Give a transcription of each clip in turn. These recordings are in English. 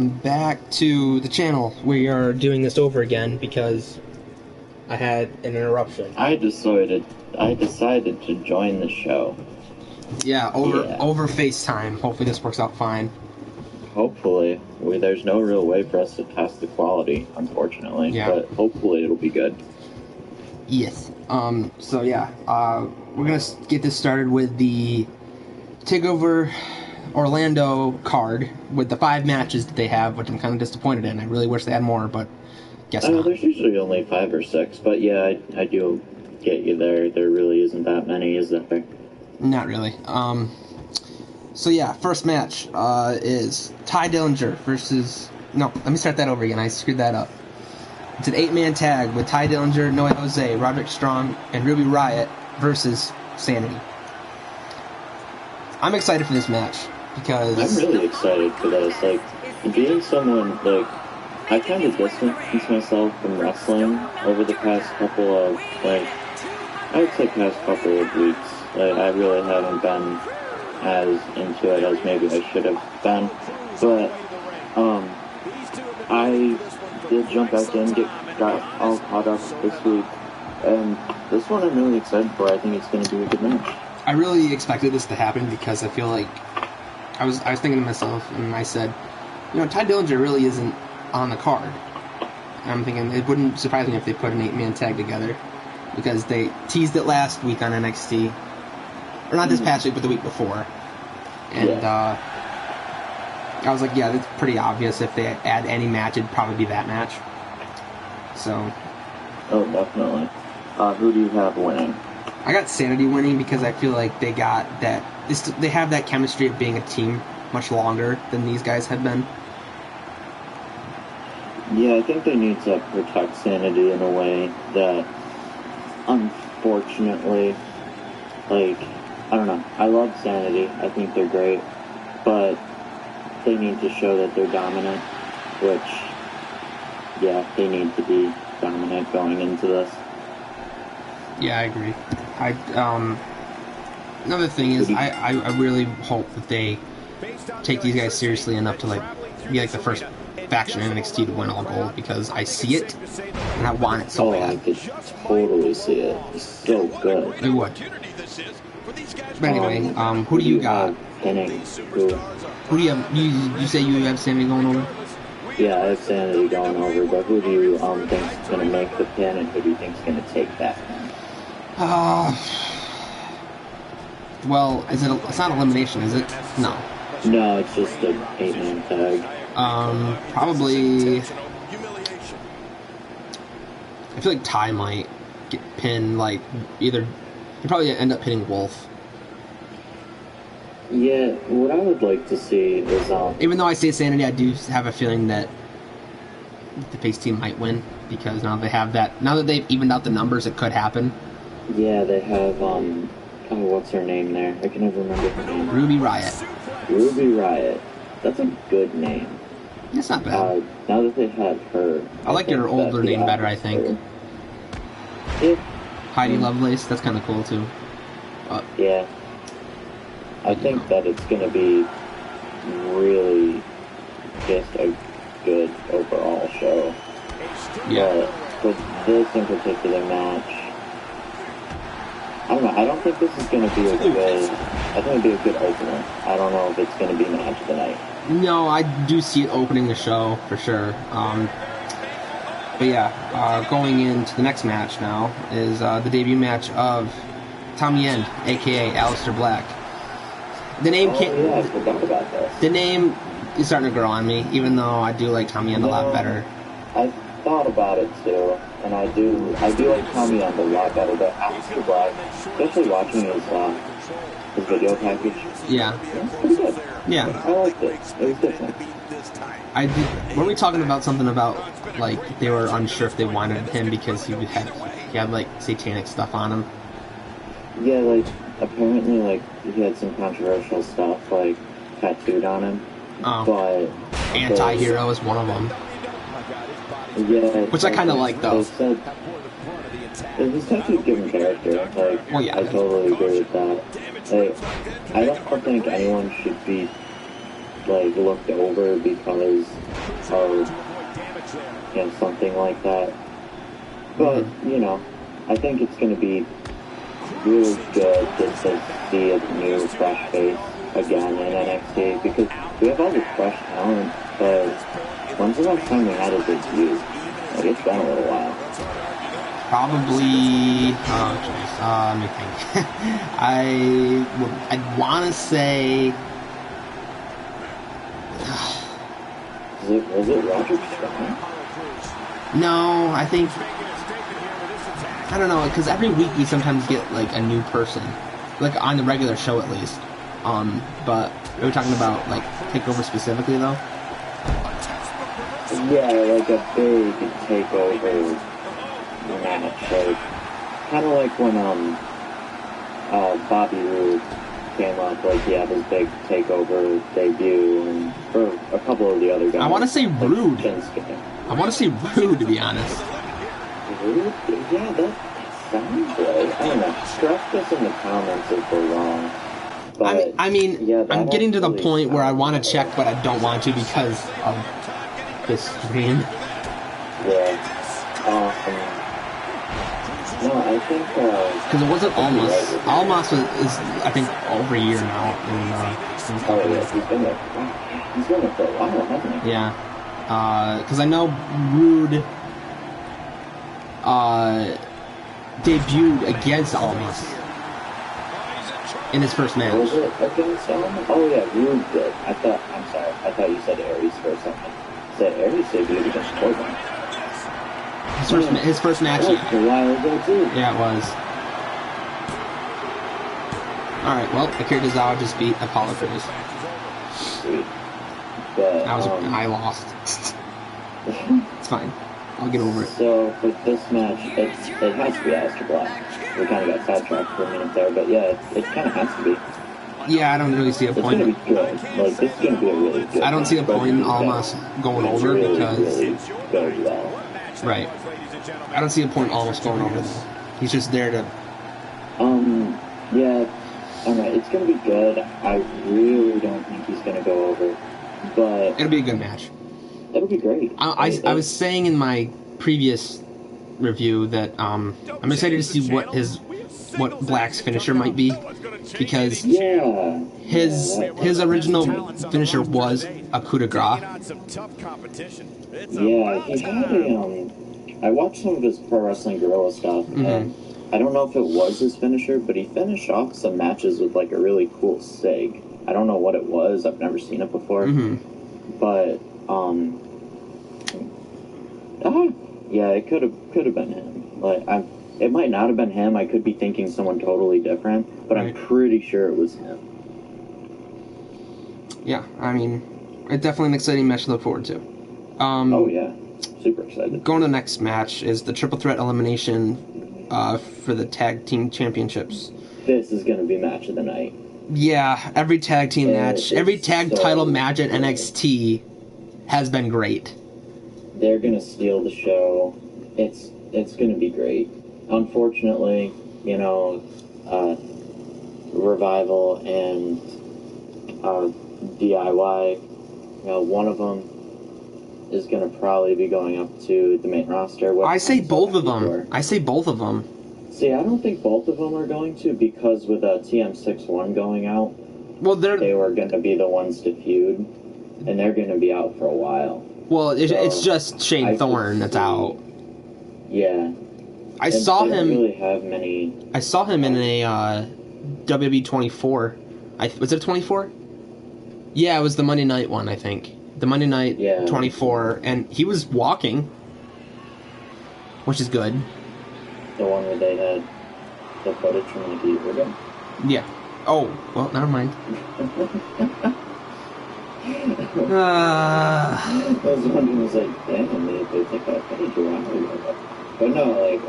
Back to the channel. We are doing this over again because I had an interruption. I decided to join the show. Yeah, over FaceTime. Hopefully this works out fine. Hopefully. There's no real way for us to test the quality, unfortunately. Yeah. But hopefully it'll be good. Yes. So yeah, we're gonna get this started with the TakeOver Orlando card with the 5 matches that they have, which I'm kind of disappointed in. I really wish they had more, but guess not. There's usually only 5 or 6, but yeah, I do get you there. There really isn't that many, is there? Not really. So yeah, first match is Ty Dillinger versus... No, let me start that over again. I screwed that up. It's an 8-man tag with Ty Dillinger, Noe Jose, Roderick Strong, and Ruby Riott versus Sanity. I'm excited for this match because... I'm really excited for this. Like, being someone, like, I kind of distanced myself from wrestling over the past couple of, like, I would say past couple of weeks. Like, I really haven't been as into it as maybe I should have been. But, I did jump back in, got all caught up this week. And this one I'm really excited for. I think it's going to be a good match. I really expected this to happen because I feel like I was thinking to myself, and I said, Ty Dillinger really isn't on the card. And I'm thinking it wouldn't surprise me if they put an 8-man tag together because they teased it last week on NXT, or not this past week, but the week before. And I was like, yeah, that's pretty obvious. If they add any match, it'd probably be that match. So. Oh, definitely. Who do you have winning? I got Sanity winning because I feel like they got that. They have that chemistry of being a team much longer than these guys have been. Yeah, I think they need to protect Sanity in a way that, unfortunately, like, I don't know. I love Sanity. I think they're great. But they need to show that they're dominant, which, yeah, they need to be dominant going into this. Yeah, I agree. Another thing is, I really hope that they take these guys seriously enough to be like the first faction in NXT to win all gold, because I see it and I want it so bad. I could totally see it. It's so good. It would. But anyway, who do you got? Who do you have? You say you have Sanity going over? Yeah, I have Sanity going over, but who do you think is going to make the pin, and who do you think is going to take that pin? Well, it's not elimination, is it? No. No, it's just an 8-man tag. Probably. I feel like Ty might get pinned. Like either he'd probably end up pinning Wolf. Yeah, what I would like to see is even though I say Sanity, I do have a feeling that the face team might win because now that they've evened out the numbers, it could happen. Yeah, they have what's her name there? I can never remember her name. Ruby Riott. Ruby Riott. That's a good name. It's not bad. Now that they have her, I like your older name better, I think. Yeah. Heidi Lovelace, that's kind of cool too. Yeah. I think that it's going to be really just a good overall show. Yeah. But for this in particular match, I don't know. I don't think this is going to be a good... I think it'll be a good opener. I don't know if it's going to be match of the night. No, I do see it opening the show, for sure. But yeah, going into the next match now is the debut match of Tommy End, a.k.a. Aleister Black. The name yeah, I forgot about this. The name is starting to grow on me, even though I do like Tommy End a lot better. I thought about it too, and I do like Tommy End a lot better, but Aleister Black, especially watching his video package. Yeah. It's pretty good. Yeah. I liked it. It was different. Were we talking about something about, like, they were unsure if they wanted him because he had like, satanic stuff on him? Yeah, like, apparently, like, he had some controversial stuff, like, tattooed on him. Oh. But... Anti-hero is one of them. Yeah. Which I kind of like, though. His tattoos give him character. Like, well, yeah, I totally agree with that. Like, I don't think anyone should be like looked over because of something like that. But I think it's going to be really good just to see a new fresh face again in NXT because we have all this fresh talent, but when's the last time we had a debut? Like, it's been a little while. Probably, let me think. I'd want to say... Was it Roger Strong? No, I think... I don't know, because every week we sometimes get, like, a new person. Like, on the regular show, at least. But are we talking about, like, TakeOver specifically, though? Yeah, like a big TakeOver match. Like, kind of like when, Bobby Roode came up, like, he had his big TakeOver debut, and for a couple of the other guys. I want to say Rude. Shinsuke. I want to say Rude, to be honest. Rude? Yeah, that sounds right. I don't know. Correct us in the comments if we're wrong. But, I mean, yeah, I'm getting to the point where I want to right. check, but I don't want to because of this screen. Yeah. No, I think... Because it wasn't Almas. Almas is, I think, over a year now. Oh, yeah, he's been there. He's been there for a while, hasn't he? Yeah. Because I know Rude debuted against Almas in his first match. Was it against Almas? Oh, yeah, Rude did. I'm sorry. I thought you said Aries for a second. I said Aries debuted against Corbin. His first match. That was a while ago, too. Yeah, it was. Alright, well, Akira Tozawa just beat Apollo Crews. Sweet. But, I lost. It's fine. I'll get over it. So, for this match, it has to be Aleister Black. We kind of got sidetracked for a minute there, but yeah, it kind of has to be. Yeah, I don't really see a point. It's going to be good. Like, this is going to be a really good I don't see a point in Almas going over really, because... really goes well. Right. I don't see a point in Almas going over, though. He's just there to... Yeah, alright, it's going to be good. I really don't think he's going to go over, but... It'll be a good match. It'll be great. I was saying in my previous review that I'm excited to see what Black's finisher might be, because his original finisher was a coup de grace. Yeah, he had a I watched some of his Pro Wrestling Guerrilla stuff, and I don't know if it was his finisher, but he finished off some matches with like a really cool sig. I don't know what it was. I've never seen it before, but yeah, it could have been him. Like, it might not have been him. I could be thinking someone totally different, but I'm pretty sure it was him. Yeah, I mean, it's definitely an exciting match to look forward to. Oh yeah, super excited. Going to the next match is the triple threat elimination for the tag team championships. This is going to be match of the night. Yeah, every tag team match, every tag title match at NXT has been great. They're going to steal the show. It's going to be great. Unfortunately, Revival and DIY, one of them is going to probably be going up to the main roster. I say both of them. See, I don't think both of them are going to, because with TM61 going out, they were going to be the ones to feud, and they're going to be out for a while. Well, it's just Shane Thorne that's out. Yeah. I saw him really have many... I saw him in a WWE 24. Was it 24? Yeah, it was the Monday night one, I think. The Monday night 24, and he was walking, which is good. The one where they had the footage from like a year ago? Yeah. Oh, well, never mind. I was wondering, like, damn, they took that footage a while ago. But no, like,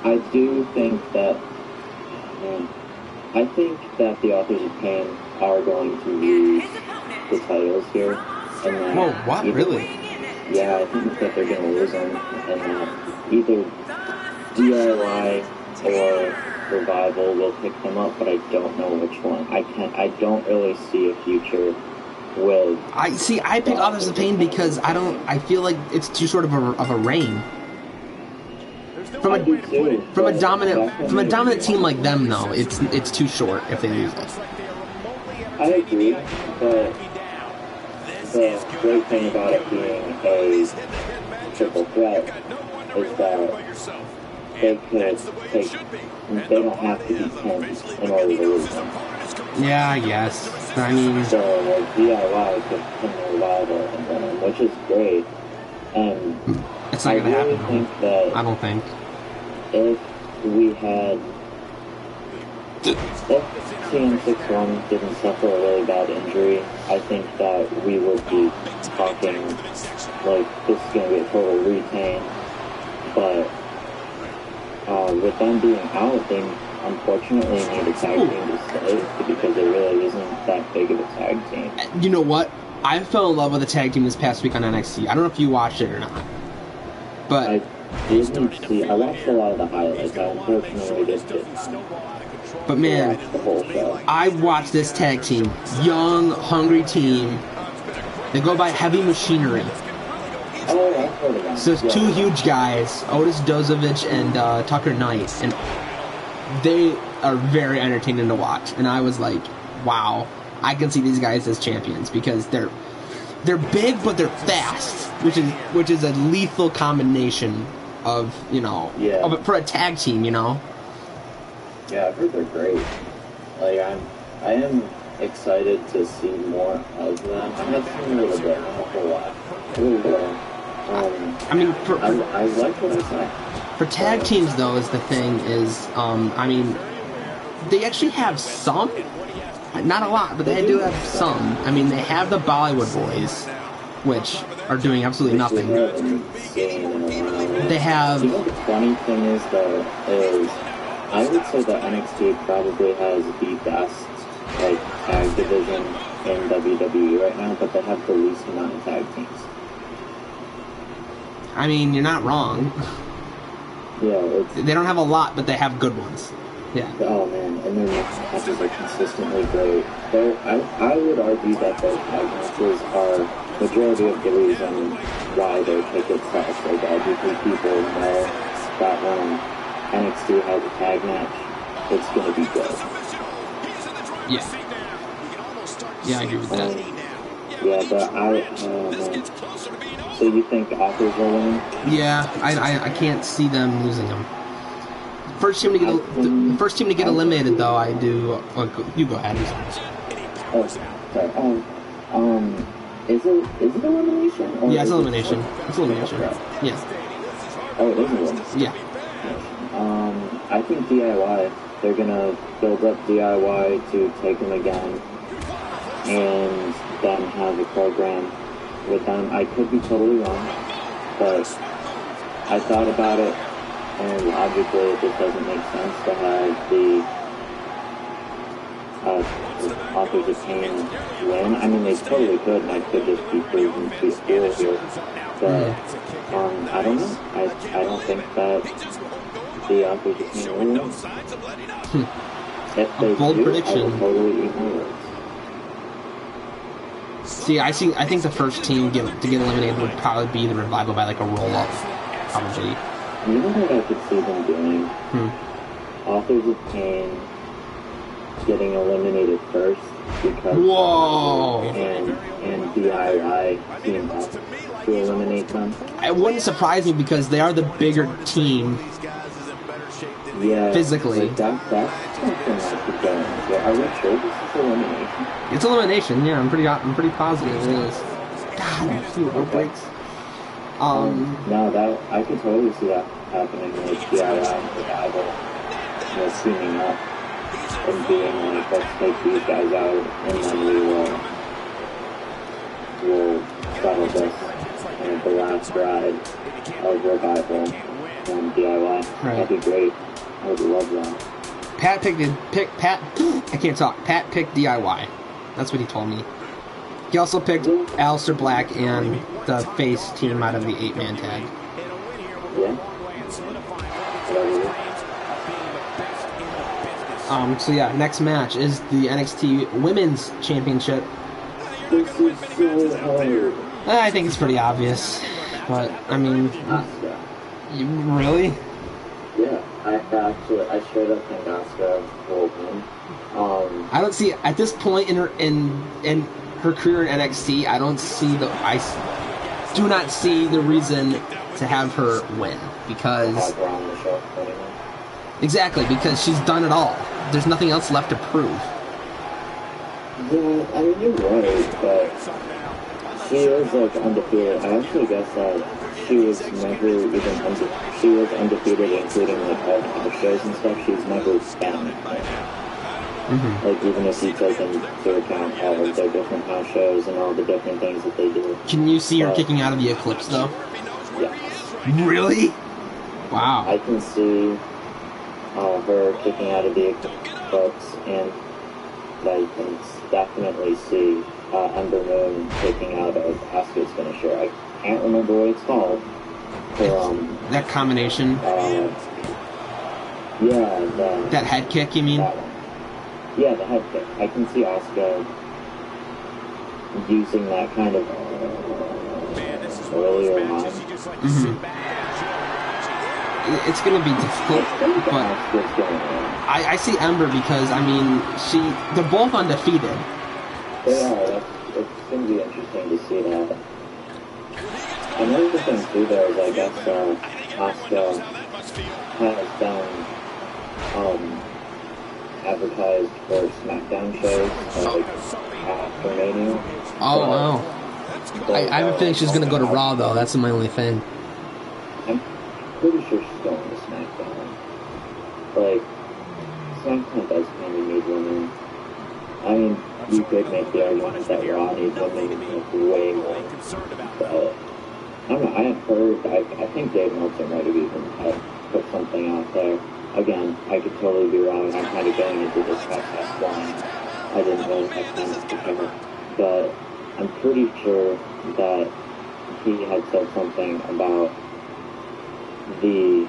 I do think that, the authors of Pain are going to lose the titles here. And that whoa, what? Really? Yeah, I think that they're going to lose them, and that either DIY or Revival will pick them up, but I don't know which one. I don't really see a future with. I pick Authors of Pain because I feel like it's too short of a reign. From a dominant team like them, though, it's too short if they lose it. I agree, but the great thing about it being a triple threat is that they don't have to be 10 in order to lose them. Yeah, I guess. I mean, so like DIY could pin the Revival and win them, which is great. And it's not gonna happen. Think that I don't think. If TM61 didn't suffer a really bad injury, I think that we would be talking like this is going to be a total retain. But with them being out, they unfortunately need a tag team to stay because it really isn't that big of a tag team. You know what? I fell in love with the tag team this past week on NXT. I don't know if you watched it or not, but I didn't see. I watched a lot of the highlights. I unfortunately just didn't. But man, the whole show. I watched this tag team, young, hungry team. They go by Heavy Machinery. Oh, I've heard of that. So it's two huge guys, Otis Dozovich and Tucker Knight, and they are very entertaining to watch. And I was like, wow, I can see these guys as champions because they're big but they're fast, which is a lethal combination of for a tag team, Yeah, I've heard they're great. Like I am excited to see more of them. I have seen a little bit, not a whole lot. A little bit. I mean, I like what I saw. For tag teams, though, is the thing is, I mean, they actually have some, not a lot, but they do have some. I mean, they have the Bollywood Boys, which are doing absolutely nothing. They have. You know, the funny thing is, though, is I would say that NXT probably has the best tag division in WWE right now, but they have the least amount of tag teams. I mean, you're not wrong. Yeah, they don't have a lot, but they have good ones. Yeah. Oh man, and their matches are consistently great. I would argue that their tag matches are majority of the reason why their tickets sell so bad, because people know that when NXT has a tag match, it's going to be good. Yeah. Yeah, I agree with that. Yeah, but so you think Authors will win? Yeah, I can't see them losing them. First team to get eliminated, though, I do. You go ahead. Oh, sorry. Is it elimination? Yeah, it's elimination. It's elimination. Yeah. Oh, it is elimination. Yeah. I think DIY. They're gonna build up DIY to take them again, and then have a program with them. I could be totally wrong, but I thought about it, and logically it just doesn't make sense to have the Authors of Pain win. I mean, they totally could, and I could just be proven to be cool here, but I don't know. I don't think that the Authors of Pain will win. If they bold do, prediction. I will totally eat my words. See, I think the first team to get eliminated would probably be the Revival by like a roll-up, probably. You know what I could see them doing? Authors of Pain getting eliminated first because and DIY team up to eliminate them. It wouldn't surprise me because they are the bigger team. Yeah, physically. Like that's something I could go into. Are we sure this is elimination? It's elimination, yeah. I'm pretty positive it is. God, I see what breaks. No, that I could totally see that happening with DIY and Revival, teaming up and being like, let's take these guys out, and then we'll settle this. And the last ride of Revival and DIY. Right. That'd be great. I would love that. Pat picked DIY. That's what he told me. He also picked Aleister Black and the face team out of the 8-man tag. Yeah. So yeah, next match is the NXT Women's Championship. This is so hard. I think it's pretty obvious, but I mean, Asuka. you really? Yeah, I straight up think Asuka will win. I don't see at this point in her career in NXT. I do not see the reason to have her win because have her on the show anyway. exactly because she's done it all. There's nothing else left to prove. Yeah, I mean, you're right, but she is, like, undefeated. I actually guess that she was never even she was undefeated, including, like, all the house shows and stuff. She's never been. Like, even if you take into account all of their different house shows and all the different things that they do. Can you see her kicking out of the Eclipse, though? Yes. Really? Wow. I can see her kicking out of the Eclipse, and I can definitely see Ember Moon kicking out of Asuka's finisher. I can't remember what it's called. That combination? Yeah. That head kick, you mean? Yeah, the head kick. I can see Asuka using that kind of earlier on. It's going to be difficult, but I see Ember because, I mean, they're both undefeated. They are. It's going to be interesting to see that. Another thing, too, though, is I guess Asuka has done advertised for SmackDown shows, like after Mania. Oh, no. I have a feeling she's going to go to Raw, though. That's my only thing. I'm pretty sure she's going to SmackDown. Like, SmackDown does kind of need women. I mean, you could make the argument that Raw needs women like, way more. But, I don't know, I have heard, I think Dave Meltzer might have even put something out there. Again, I could totally be wrong. I'm kind of going into this podcast blind. I didn't really have time to prepare. But I'm pretty sure that he had said something about the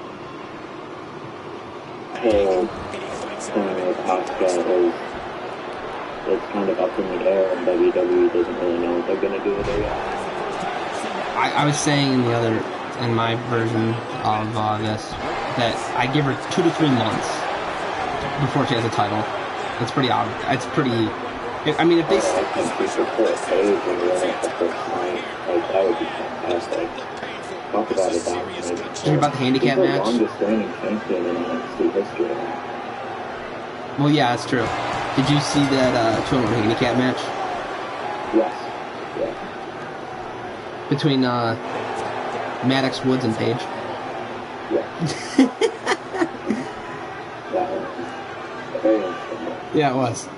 whole thing with Asuka is kind of up in the air, and WWE doesn't really know what they're going to do with her yet. I was saying in my version of this, that I give her 2 to 3 months before she has a title. It's pretty obvious. It's pretty. I mean, if they. I think she should put a page and win it the first night. Like, that would be fantastic. Talk about it down. Did you hear about the handicap match? She's the longest reigning champion in NXT history. Well, yeah, that's true. Did you see that 2-on-1 handicap match? Yes. Yeah. Between Maddox, Woods, and Page? Yeah. Very interesting. Yeah, it was.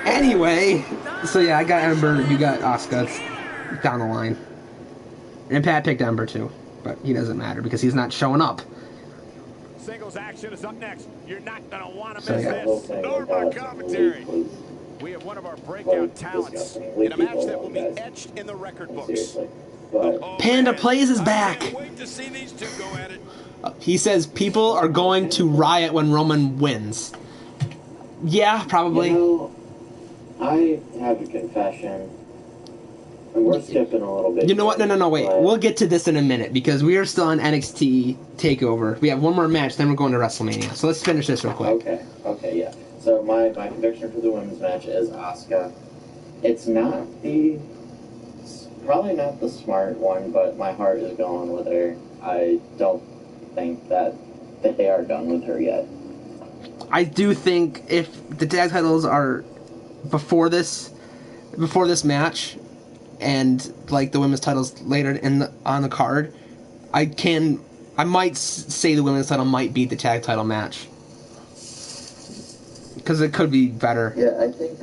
Anyway, so yeah, I got Ember, you got Asuka down the line. And Pat picked Ember too, but he doesn't matter because he's not showing up. Singles action is up next. You're not going to want to So, miss yeah. this. Norma commentary. We have one of our breakout talents in a match that will be etched in the record books. Seriously. But Panda Plays is back. I can't wait to see these two go at it. He says people are going to riot when Roman wins. Yeah, probably. you know, I have a confession. And we're skipping a little bit. You know what? No, wait. but- We'll get to this in a minute because we are still on NXT TakeOver. We have one more match, then we're going to WrestleMania. So let's finish this real quick. Okay, yeah. So my conviction for the women's match is Asuka. It's probably not the smart one, but my heart is going with her. I don't think that they are done with her yet. I do think if the tag titles are before this match, and like the women's titles later on the card, I might say the women's title might beat the tag title match because it could be better. Yeah, I think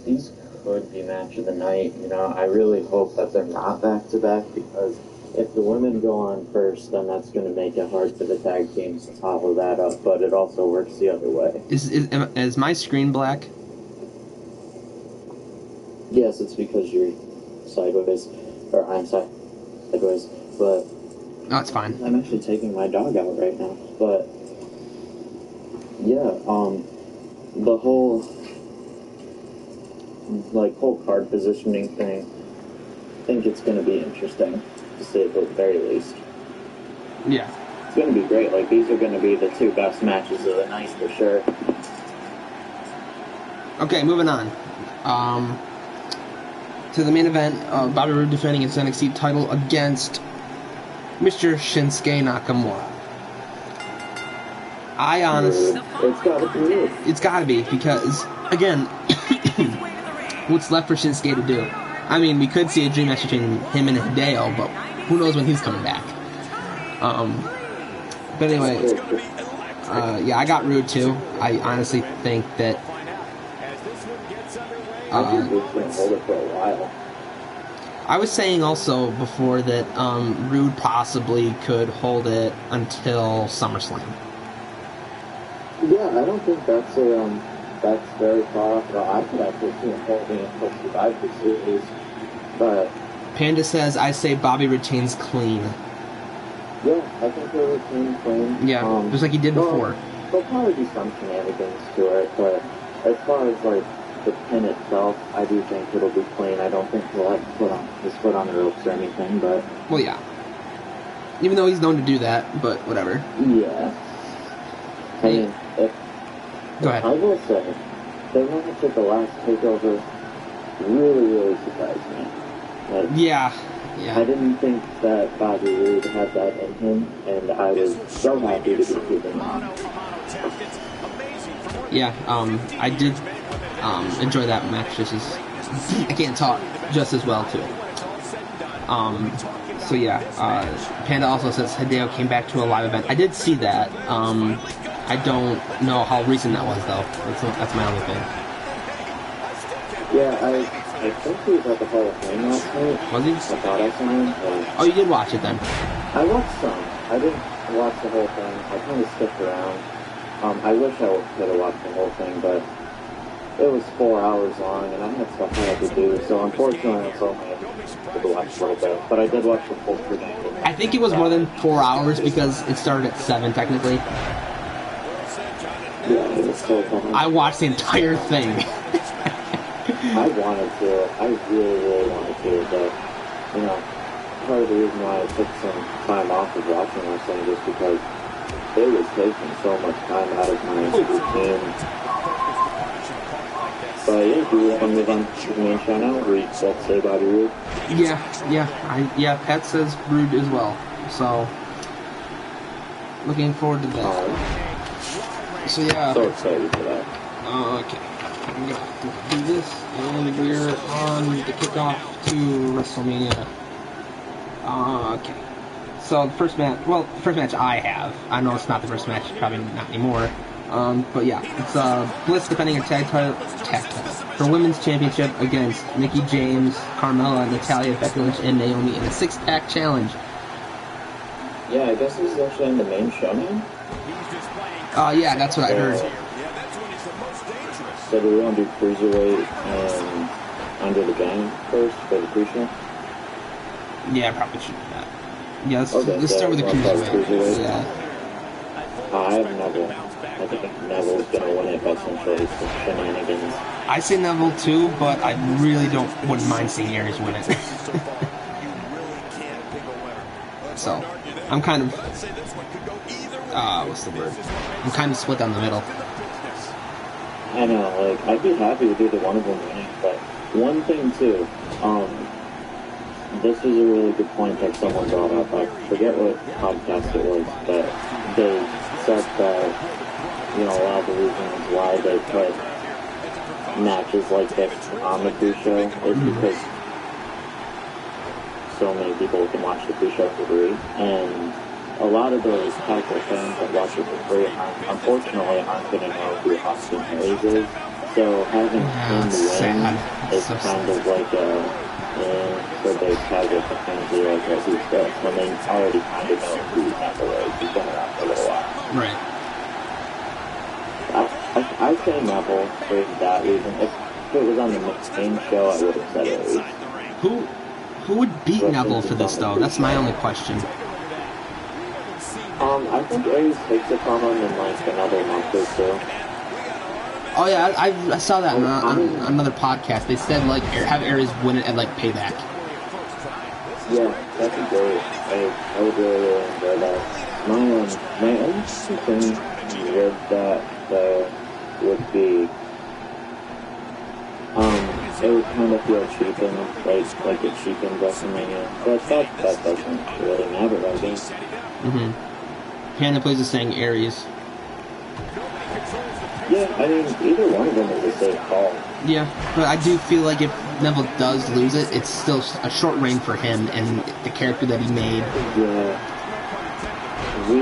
these could be match of the night. You know, I really hope that they're not back to back because if the women go on first, then that's going to make it hard for the tag teams to follow that up. But it also works the other way. Is my screen black? Yes, it's because you're sideways, or I'm sideways, but Oh, it's fine. I'm actually taking my dog out right now, but yeah, the whole card positioning thing, I think it's going to be interesting, to say at the very least. Yeah. It's going to be great. Like, these are going to be the two best matches of the night for sure. Okay, moving on. To the main event, Bobby Roode defending his NXT title against Mr. Shinsuke Nakamura. I honestly... It's gotta be, because, again, what's left for Shinsuke to do? I mean, we could see a dream match between him and Hideo, but who knows when he's coming back. But anyway, yeah, I got Roode too. I honestly think that... I was saying also before that Roode possibly could hold it until SummerSlam. Yeah, I don't think that's very far off. I could actually see him holding it until Survivor Series, but Panda says, I say Bobby retains clean. Yeah, I think he'll retain clean. Yeah, just like he did before. There'll probably be some shenanigans to it, but as far as like the pin itself, I do think it'll be clean. I don't think he'll have his foot on the ropes or anything, but... Well, yeah. Even though he's known to do that, but whatever. Yeah. I mean, Go ahead. I will say, the match at the last TakeOver really, really surprised me. Like, yeah. I didn't think that Bobby Roode had that in him, and I was so happy to be proven wrong. Yeah, I did enjoy that match just as... I can't talk just as well, too. So yeah, Panda also says Hideo came back to a live event. I did see that. I don't know how recent that was, though. That's my only thing. Yeah, I think he was at the Hall of Fame last night. Was he? I thought I saw him. Oh, you did watch it then? I watched some. I didn't watch the whole thing. I kind of skipped around. I wish I could have watched the whole thing, but it was 4 hours long, and I had stuff I had to do, so unfortunately I was only able to watch a little bit. But I did watch the full thing. I think it was more than 4 hours because it started at 7, technically. Yeah, it was so fun. I watched the entire thing. I wanted to. I really, really wanted to, but, you know, part of the reason why I took some time off of watching wrestling just because it was taking so much time out of my routine. But yeah, do you want to move on to the main show now, or you both say Bobby Roode? Yeah, Pat says Roode as well, so looking forward to that. So yeah. So excited for that. Okay. I'm gonna do this, and we're on the kickoff to WrestleMania. Okay. So the first match I have. I know it's not the first match, probably not anymore. But yeah, it's Bliss defending a tag title for Women's Championship against Mickie James, Carmella, Natalya, Becky Lynch, and Naomi in a 6-pack challenge. Yeah, I guess this is actually in the main show now? Yeah, that's what I heard. So do we want to do Cruiserweight and Under the Gun first for the pre-show? Yeah, probably should do that. Yeah, let's start with the Cruiserweight. Yeah. I have Neville. I think Neville's going to win it by some sort of shenanigans. I say Neville too, but I really wouldn't mind seeing Aries win it. So, I'm kind of... what's the word? I'm kind of split down the middle. I know, like, I'd be happy with either one of them winning, but one thing too, this is a really good point that someone brought up. I forget what podcast it was, but they said that, you know, a lot of the reasons why they put matches like this on the pre-show is because so many people can watch the pre-show for free, and a lot of those casual fans that watch it for free unfortunately aren't going to know who Austin Aries is, so having him win is kind of like for those casual fans who are like, who's this, when they already kind of know who Neville is. He's been around for a little while. Right. I say Neville for that reason. If it was on the main show, I would have said Aries. Who would beat Neville for this, though? That's my only question. think Aries takes it from him in like another month or two. Oh yeah, I saw that on another podcast. They said like have Aries win it at like Payback. Yeah, that'd be great. I would really enjoy that. My only thing with that would be it would kind of feel cheapened, like it cheapened WrestleMania. But that doesn't really matter, I think. Hannah plays is saying Aries. Yeah, I mean, either one of them is a safe call. Yeah, but I do feel like if Neville does lose it, it's still a short reign for him and the character that he made. Yeah. We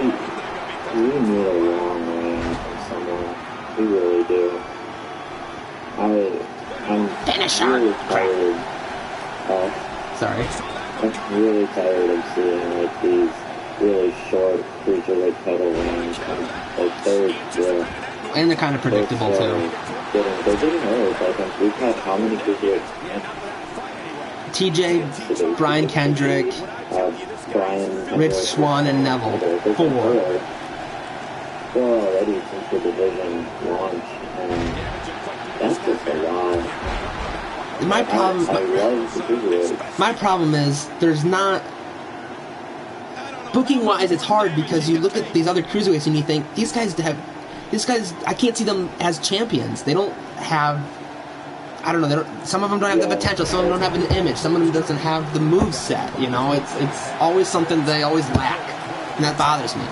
need a long reign from someone. We really do. I'm really tired Sorry. I'm really tired of seeing like these really short cruiserweight title reigns. And they're kind of predictable too. They're getting old. I think we've had how many cruiserweights? TJ, Brian Kendrick, Rich Swann, and Neville. 4. Already since the division launched, and that's just a lot. My problem is there's not booking wise. It's hard because you look at these other cruiserweights and you think these guys. I can't see them as champions. They don't have. I don't know. Some of them don't have the potential. Some of them don't have an image. Some of them doesn't have the move set. You know, it's always something they always lack, and that bothers me.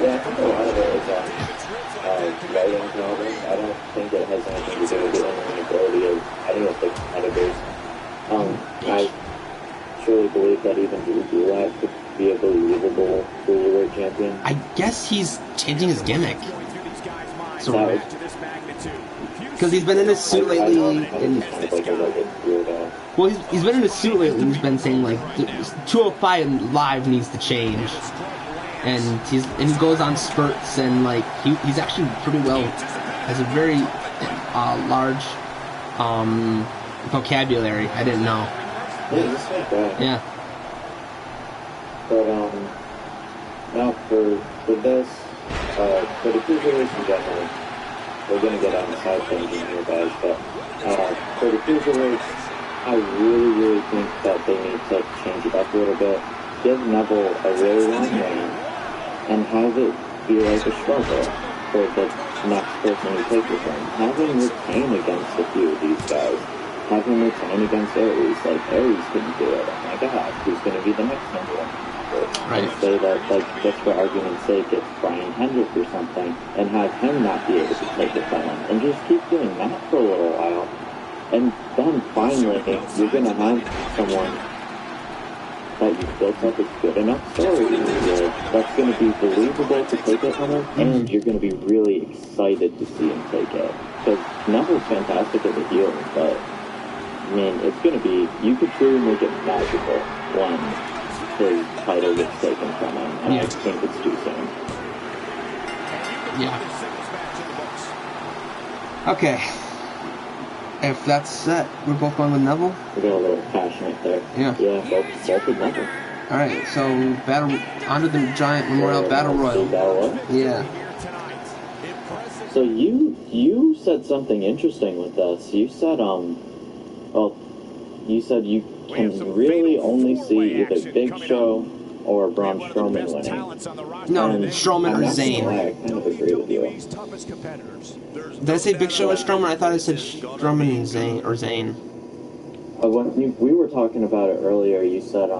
Yeah, I think a lot of it is writing problems. I don't think it has anything to do with the ability of any of the competitors. I truly believe that even Drew Gulak could be a believable cruiserweight champion. I guess he's changing his gimmick. Sort of. Because he's been in a suit lately. Well, he's been in a suit lately. He's been saying like 205 Live needs to change, and he goes on spurts and like he's actually pretty well, has a very large vocabulary. I didn't know. Yeah. But now for this, for the cruiserweights in general, we're gonna get on the side tangent here, guys. But for the cruiserweights, I really think that they need to change it up a little bit. Give Neville a really long reign and have it be like a struggle for the next person who takes it from. Have him retain against a few of these guys. Have him retain against Aries. Like, Aries couldn't do it. Oh my god, who's going to be the next number one? Right. And say that, like, just for argument's sake, it's Brian Hendrick or something, and have him not be able to take it from him. And just keep doing that for a little while. And then finally, you're going to have someone that you've built up a good enough story that's going to be believable to take it from him, and you're going to be really excited to see him take it. Because Neville's fantastic as a heel, but I mean, it's going to be, you could truly make it magical when his title gets taken from him, and I think it's too soon. Yeah. Okay. If that's set, we're both going with Neville? We got a little passionate there. Yeah. Yeah, both with Neville. Alright, so onto the Giant Memorial Battle Royal. Yeah. So you said something interesting with this. You said, you said you can really only see either Big Show or Braun Strowman winning. No, Strowman or Zayn. I kind of agree with you. Did I say Big Show or Strowman? I thought I said Strowman and Zayn, or Zayn. When we were talking about it earlier, you said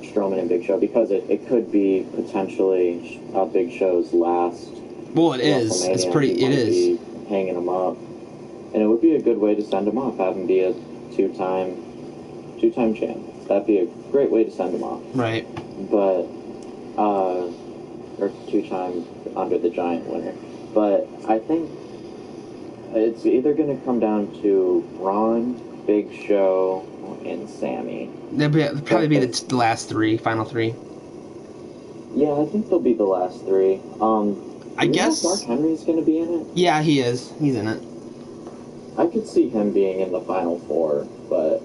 Strowman and Big Show, because it could be potentially Big Show's last. Well, it is. It's pretty. It is. Hanging him up, and it would be a good way to send him off. Have him be a two-time champ. That'd be a great way to send him off. Right. But or two-time Under the Giant winner. But I think it's either going to come down to Braun, Big Show, and Sammy. They'll probably be the last three, final three. Yeah, I think they'll be the last three. I guess Mark Henry's going to be in it. Yeah, he is. He's in it. I could see him being in the final four, but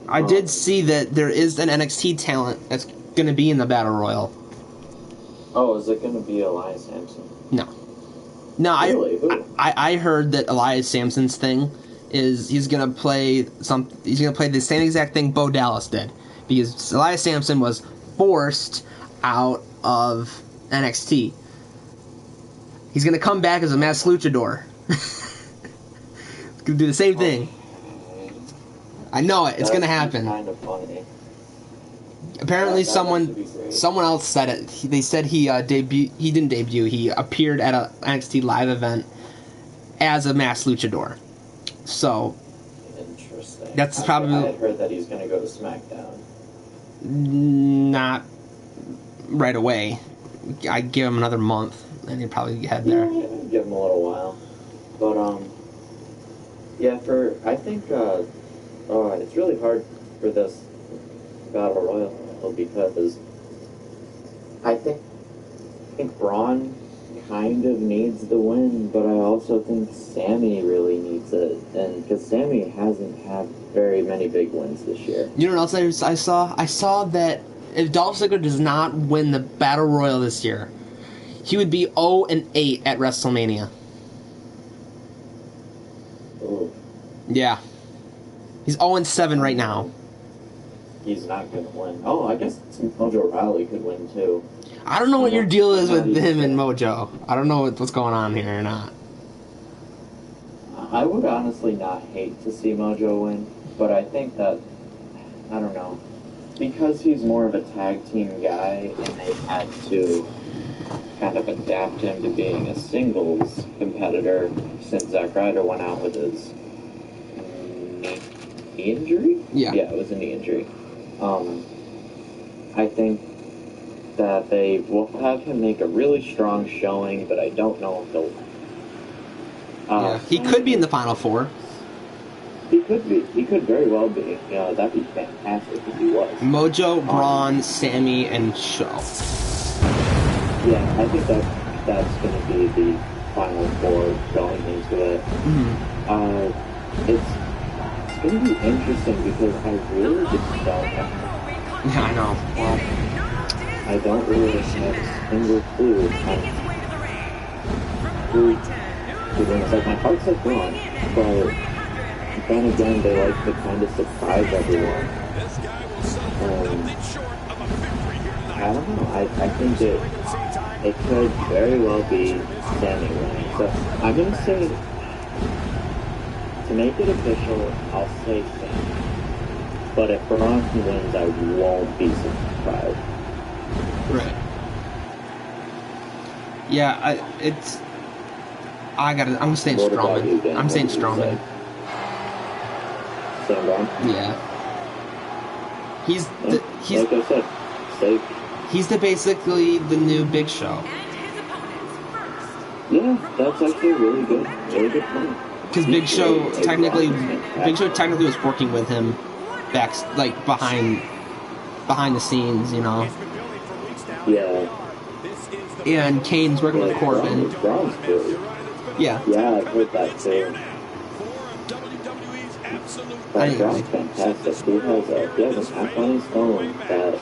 I did see that there is an NXT talent that's going to be in the Battle Royal. Oh, is it going to be Elias Sampson? No. No, really? I heard that Elias Sampson's thing is he's gonna play the same exact thing Bo Dallas did, because Elias Sampson was forced out of NXT. He's gonna come back as a masked luchador. He's gonna do the same thing. I know it. It's gonna happen. Kind of funny. Apparently, someone else said it. They said he didn't debut. He appeared at a NXT live event as a masked luchador. So interesting. That's probably. I had heard that he's going to go to SmackDown. Not right away. I give him another month, and he'd probably head there. Yeah, give him a little while. But yeah. I think it's really hard for this Battle Royal because I think Braun kind of needs the win, but I also think Sammy really needs it, and because Sammy hasn't had very many big wins this year. You know what else I saw? I saw that if Dolph Ziggler does not win the Battle Royal this year, he would be 0-8 at WrestleMania. Ooh. Yeah. He's 0-7 right now. He's not going to win. Oh, I guess Mojo Rawley could win, too. I don't know what your deal is with him and Mojo. I don't know what's going on here or not. I would honestly not hate to see Mojo win, but I think that, I don't know, because he's more of a tag team guy and they had to kind of adapt him to being a singles competitor since Zack Ryder went out with his knee injury? Yeah, it was a knee injury. I think that they will have him make a really strong showing, but I don't know if he'll. He could be in the Final Four. He could be. He could very well be. That'd be fantastic if he was. Mojo, Braun, Sammy, and Shaw. Yeah, I think that's going to be the Final Four going into it. Mm-hmm. It's going to be interesting because I really just don't have. Yeah, I know. Well, I don't really have a single clue on who to win. It's like my heart's like Braun, but then again, they like to kind of surprise everyone. I don't know. I think it could very well be Sammy winning. So I'm going to say, to make it official, I'll say Sammy. But if Braun wins, I won't be surprised. Right. Yeah, I'm saying Strowman. I'm saying Strowman. Sam Braun? Yeah. He's like I said, safe. He's basically the new Big Show. Yeah, that's actually a really good point. Because Big Show technically was working with him behind the scenes, you know. Yeah. And Kane's working with Corbin. Braun's good. Yeah. Yeah, I've heard that too. But Braun's fantastic. He has an app on his phone that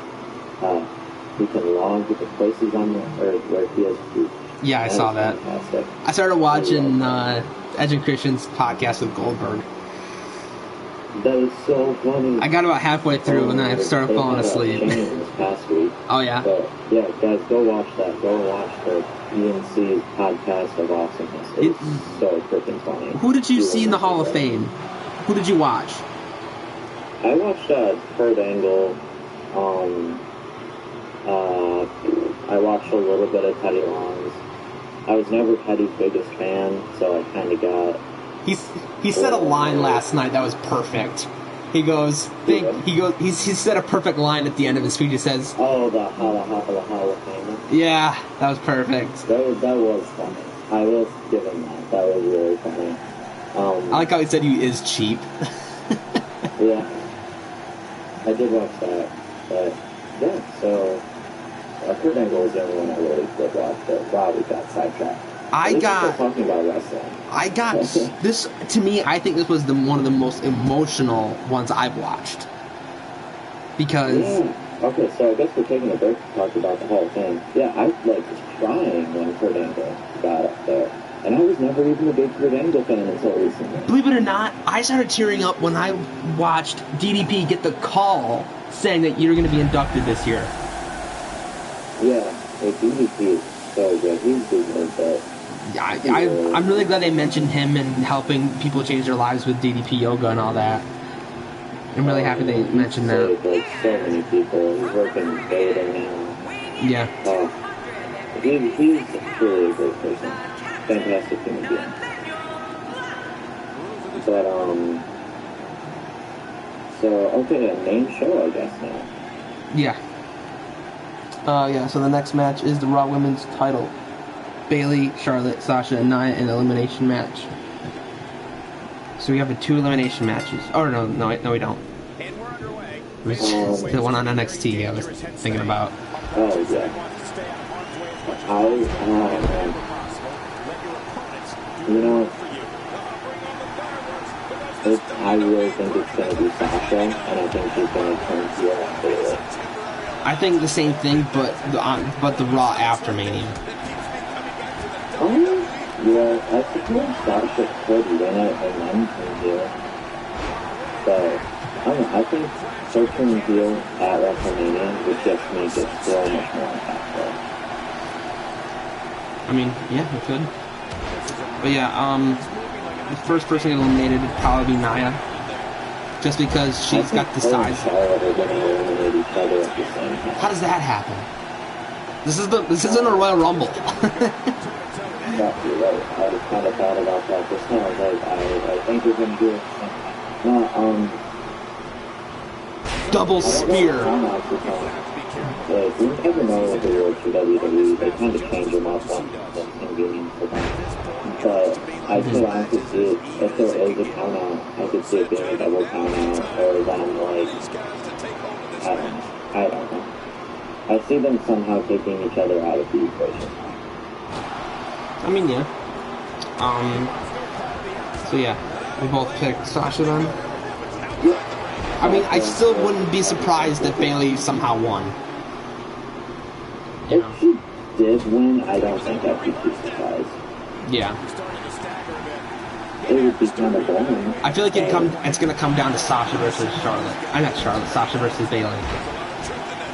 he can log the places on the earth where he has food. Yeah, I saw that. Fantastic. I started watching Edge and Christian's podcast with Goldberg. That is so funny. I got about halfway through and then I started falling asleep. This past week. Oh yeah. But yeah, guys, go watch that. Go watch the ENC podcast of awesomeness. It's so freaking funny. Who did you see in the Hall of Fame? Who did you watch? I watched Kurt Angle. I watched a little bit of Teddy Long's. I was never Teddy's biggest fan, so I kind of got. He said a line last night that was perfect. He said a perfect line at the end of his speech. He says, "Oh, the Hall of Fame." Yeah, that was perfect. That was funny. I will give him that. That was really funny. I like how he said he is cheap. Yeah, I did watch that, but yeah. So Kurt Angle was the only one I really did watch. But wow, we got sidetracked. Talking about wrestling. This, to me, I think this was one of the most emotional ones I've watched. Because Okay, so I guess we're taking a break to talk about the whole thing. Yeah, I was crying when Kurt Angle got up there. And I was never even a big Kurt Angle fan until recently. Believe it or not, I started tearing up when I watched DDP get the call saying that you're going to be inducted this year. Yeah, DDP is so good. He's deserved it. Yeah, I'm really glad they mentioned him and helping people change their lives with DDP yoga and all that. I'm really happy they mentioned that. Like so many people. He's working Veda now. Yeah. He's really a great person. Fantastic human being. But, so, okay, a main show, I guess, now. Yeah. So the next match is the Raw Women's title. Bayley, Charlotte, Sasha, and Nia in an elimination match. So we have 2 elimination matches. Oh, no, we don't. Which is the one on NXT I was thinking about. Oh, yeah. You know, I really think it's going to be Sasha, and I think she's going to turn heel on Bayley. I think the same thing, but the Raw after Mania. Yeah, I suppose Sasha could win it and then turn heel. But, I don't know, I think her turning heel at WrestleMania would just make it so much more impactful. I mean, yeah, it could. But yeah, the first person eliminated would probably be Nia. Just because she's got the size. How does that happen? This isn't a Royal Rumble. Yeah, you're right. I kind of thought about that just now. I was like, I think we're going to do it. Double spear. Like, you never know what they work for WWE. They kind of change them up on the inconvenience for them. But I could honestly see it, if there is a count out, I could see it being a double count out, or them like, I don't know. I see them somehow taking each other out of the equation. I mean, yeah. So yeah, we both picked Sasha then. Yeah. I mean, I still wouldn't be surprised if Bayley somehow won. If she did win, I don't think I'd be too surprised. Yeah. It would be kind of boring. I feel like it's going to come down to Sasha versus Charlotte. Not Charlotte, Sasha versus Bayley.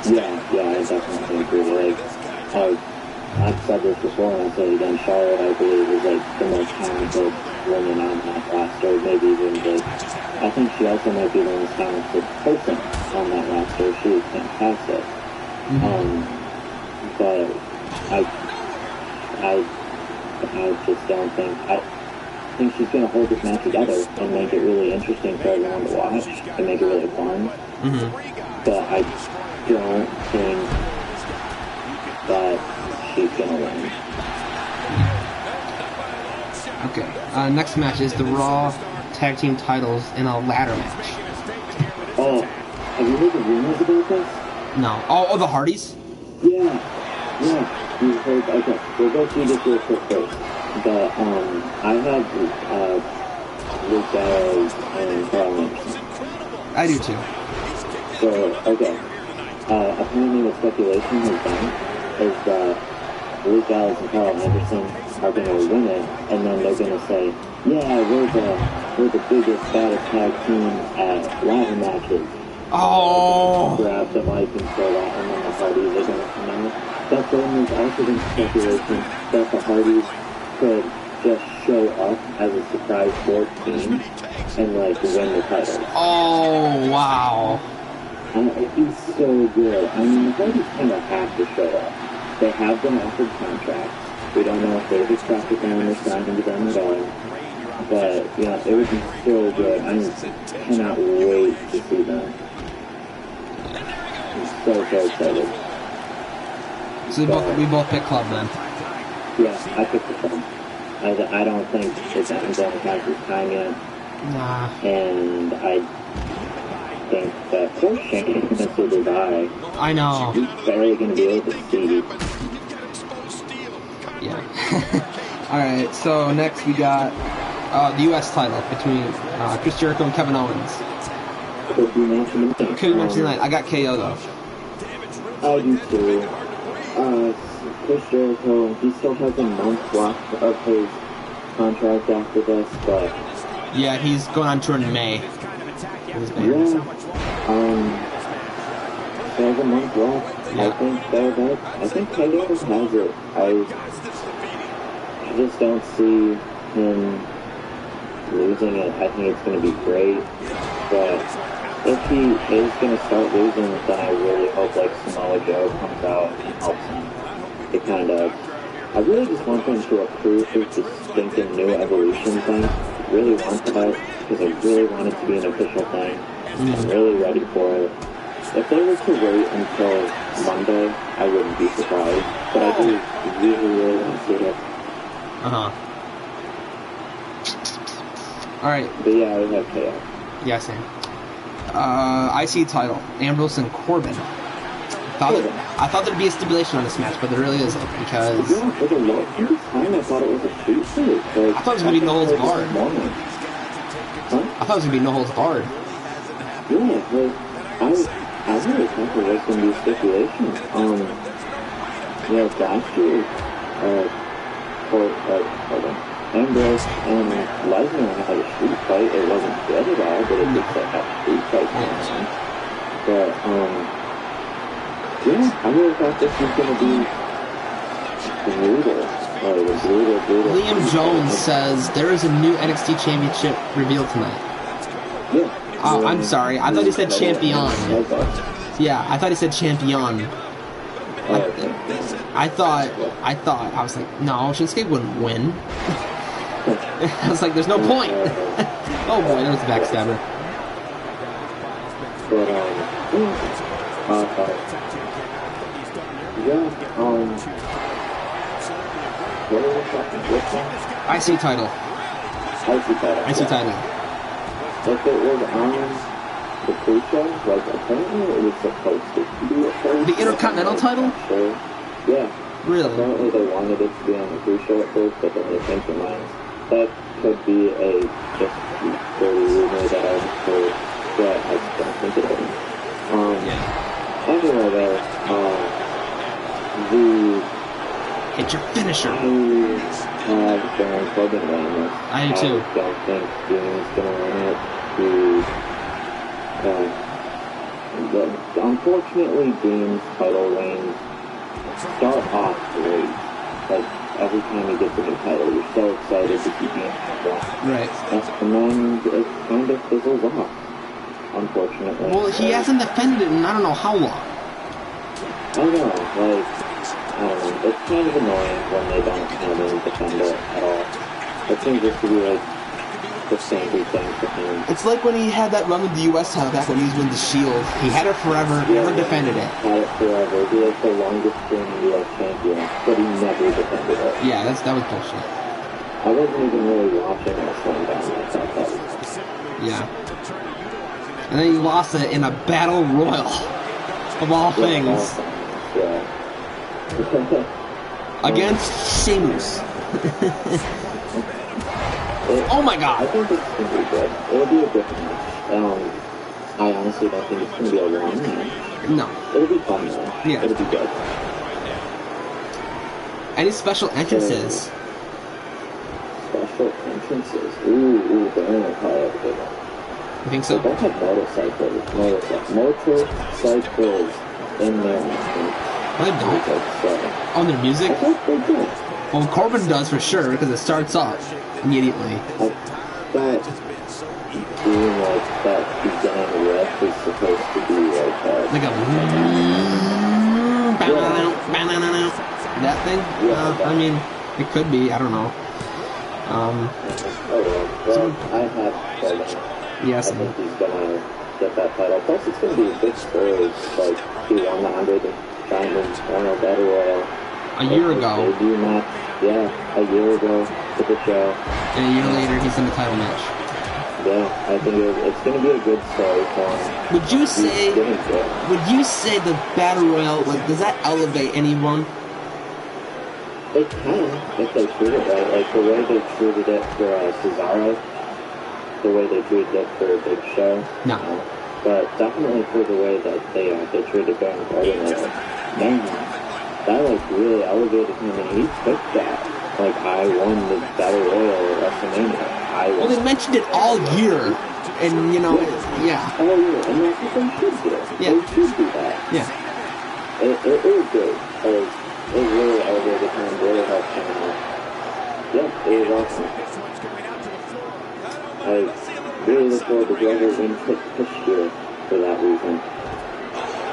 Yeah, I definitely agree. Like, I've said this before, and I'll say it again, Charlotte, I believe, is like the most talented woman on that roster, maybe even I think she also might be the most talented person on that roster. She is fantastic. But I just don't think, I think she's going to hold this match together and make it really interesting for everyone to watch and make it really fun. But I don't think that she's going to win. Okay. Next match is the Raw Tag Team titles in a ladder match. Oh, have you heard the rumors about this? No. Oh, the Hardys? Yeah. You heard, okay, we'll go through this real quick first. But, I have, Luke Gallows and Carl Anderson. I do too. So, okay. Apparently the speculation has been is that Luke Gallows and Carl Anderson are going to win it, and then they're going to say, yeah, we're the biggest, baddest tag team at ladder matches. Oh! Grab the mic and say that, and then the Hardys are going to come out. But then there's also been speculation that the Hardys could just show up as a surprise fourth team and, like, win the title. Oh, wow. It'd be so good. I mean, the Hardys kind of have to show up. They have been offered contracts. We don't know if they've accepted them or signed into them at all. But, yeah, it would be so good. I cannot wait to see them. I'm so excited. So we both pick Club then? Yeah, I picked the Club. I don't think it's Amazon Packers time yet. Nah. And I think that poor Shane will die. I know. He's barely going to be able to see. Yeah. Alright, so next we got the U.S. title between Chris Jericho and Kevin Owens. Could you mention tonight? I got KO though. I do too. Chris Jericho, he still has a month left of his contract after this, but... Yeah, he's going on tour in May. He has a month left. Yeah. I think TakeOver has it. I just don't see him losing it. I think it's going to be great, but if he is going to start losing, then I really hope like Samoa Joe comes out and helps him to kind of... I really just want them to approve this stinking new evolution thing. I really want that, because I really want it to be an official thing. I'm really ready for it. If they were to wait until Monday, I wouldn't be surprised, but I do really want to see it. Alright. But yeah, I would have KO. Yeah, same. IC title, Ambrose and Corbin. I thought there'd be a stipulation on this match, but there really isn't, because... Yeah, for the longest time I thought it was a street fight. I thought it was going to be no holds barred. Huh? I thought it was going to be no holds barred. Yeah, like, I really thought there was going to be a stipulation. Yeah, last year, Ambrose and Lesnar had a street fight. It wasn't good at all, but it just like had a street fight going on. But, yeah, I really thought this was going to be brutal. Liam Jones says there is a new NXT Championship revealed tonight. Yeah. I'm sorry. I thought he said champion. Yeah, I thought he said champion. I was like, no, Shinsuke wouldn't win. I was like, there's no point. Oh boy, there's the backstabber. IC title. If it was on the pre-show, like apparently it was supposed to be a first. The Intercontinental title? Sure. Yeah. Really? Apparently they wanted it to be on the pre-show at first, but then they changed their minds. That could be a just dirty rumor that I heard, but I don't think it is. Anyway though, hit your finisher. I have Baron Corbin winning this. I do too. I don't think Dean's gonna win it. Unfortunately, Dean's title reigns start off great. Like, every time he gets a new title, you're so excited to keep being going. Right. And then it kind of fizzles off, unfortunately. Well, he hasn't defended it in I don't know how long. I don't know, it's kind of annoying when they don't have him defend it at all. It seems just to be like the standard thing for him. It's like when he had that run with the US title back when he was with the Shield. He had it forever, never defended it. Had it forever. He was the longest reigning US champion, but he never defended it. Yeah, that was bullshit. I wasn't even really watching wrestling down there. I thought that was... Yeah. And then he lost it in a battle royal. Of all things. Yeah. Against Sheamus. Oh my god. I think it's going to be good. It'll be a good match. I honestly don't think it's going to be a long match. No. It'll be fun though. Yeah. It'll be good. Any special entrances? Special entrances? Ooh, they're going to probably have a good one. You think so? They don't have motorcycles in there, I think. They don't. On their music? I thought they did. Well, Corbin does for sure, because it starts off immediately. That doing like that beginning riff is supposed to be like a that thing? I mean, it could be, I don't know. I have Corbin. Yes. I think he's gonna get that title. Plus, it's gonna be a big story. Like, he won the 100 Diamonds Arnold Battle Royal. A year ago. Debut match. Yeah, a year ago to the show. And a year later, he's in the title match. Yeah, I think it's going to be a good story for him. Would you say the Battle Royal, like, does that elevate anyone? It can, if they treat it right. Like, the way they treated it for Cesaro, the way they treated it for Big Show. No. but definitely for the way that they treated Baron Corbin, man, that really elevated him, and he took that. I won the Battle Royal at WrestleMania. Well, they mentioned it all year, and yeah. All year, and that's what they should do. Yeah. They should do that. Yeah. It was good. It really elevated him, really helped him out. Yeah, it was awesome. I really look forward to whoever wins this year for that reason.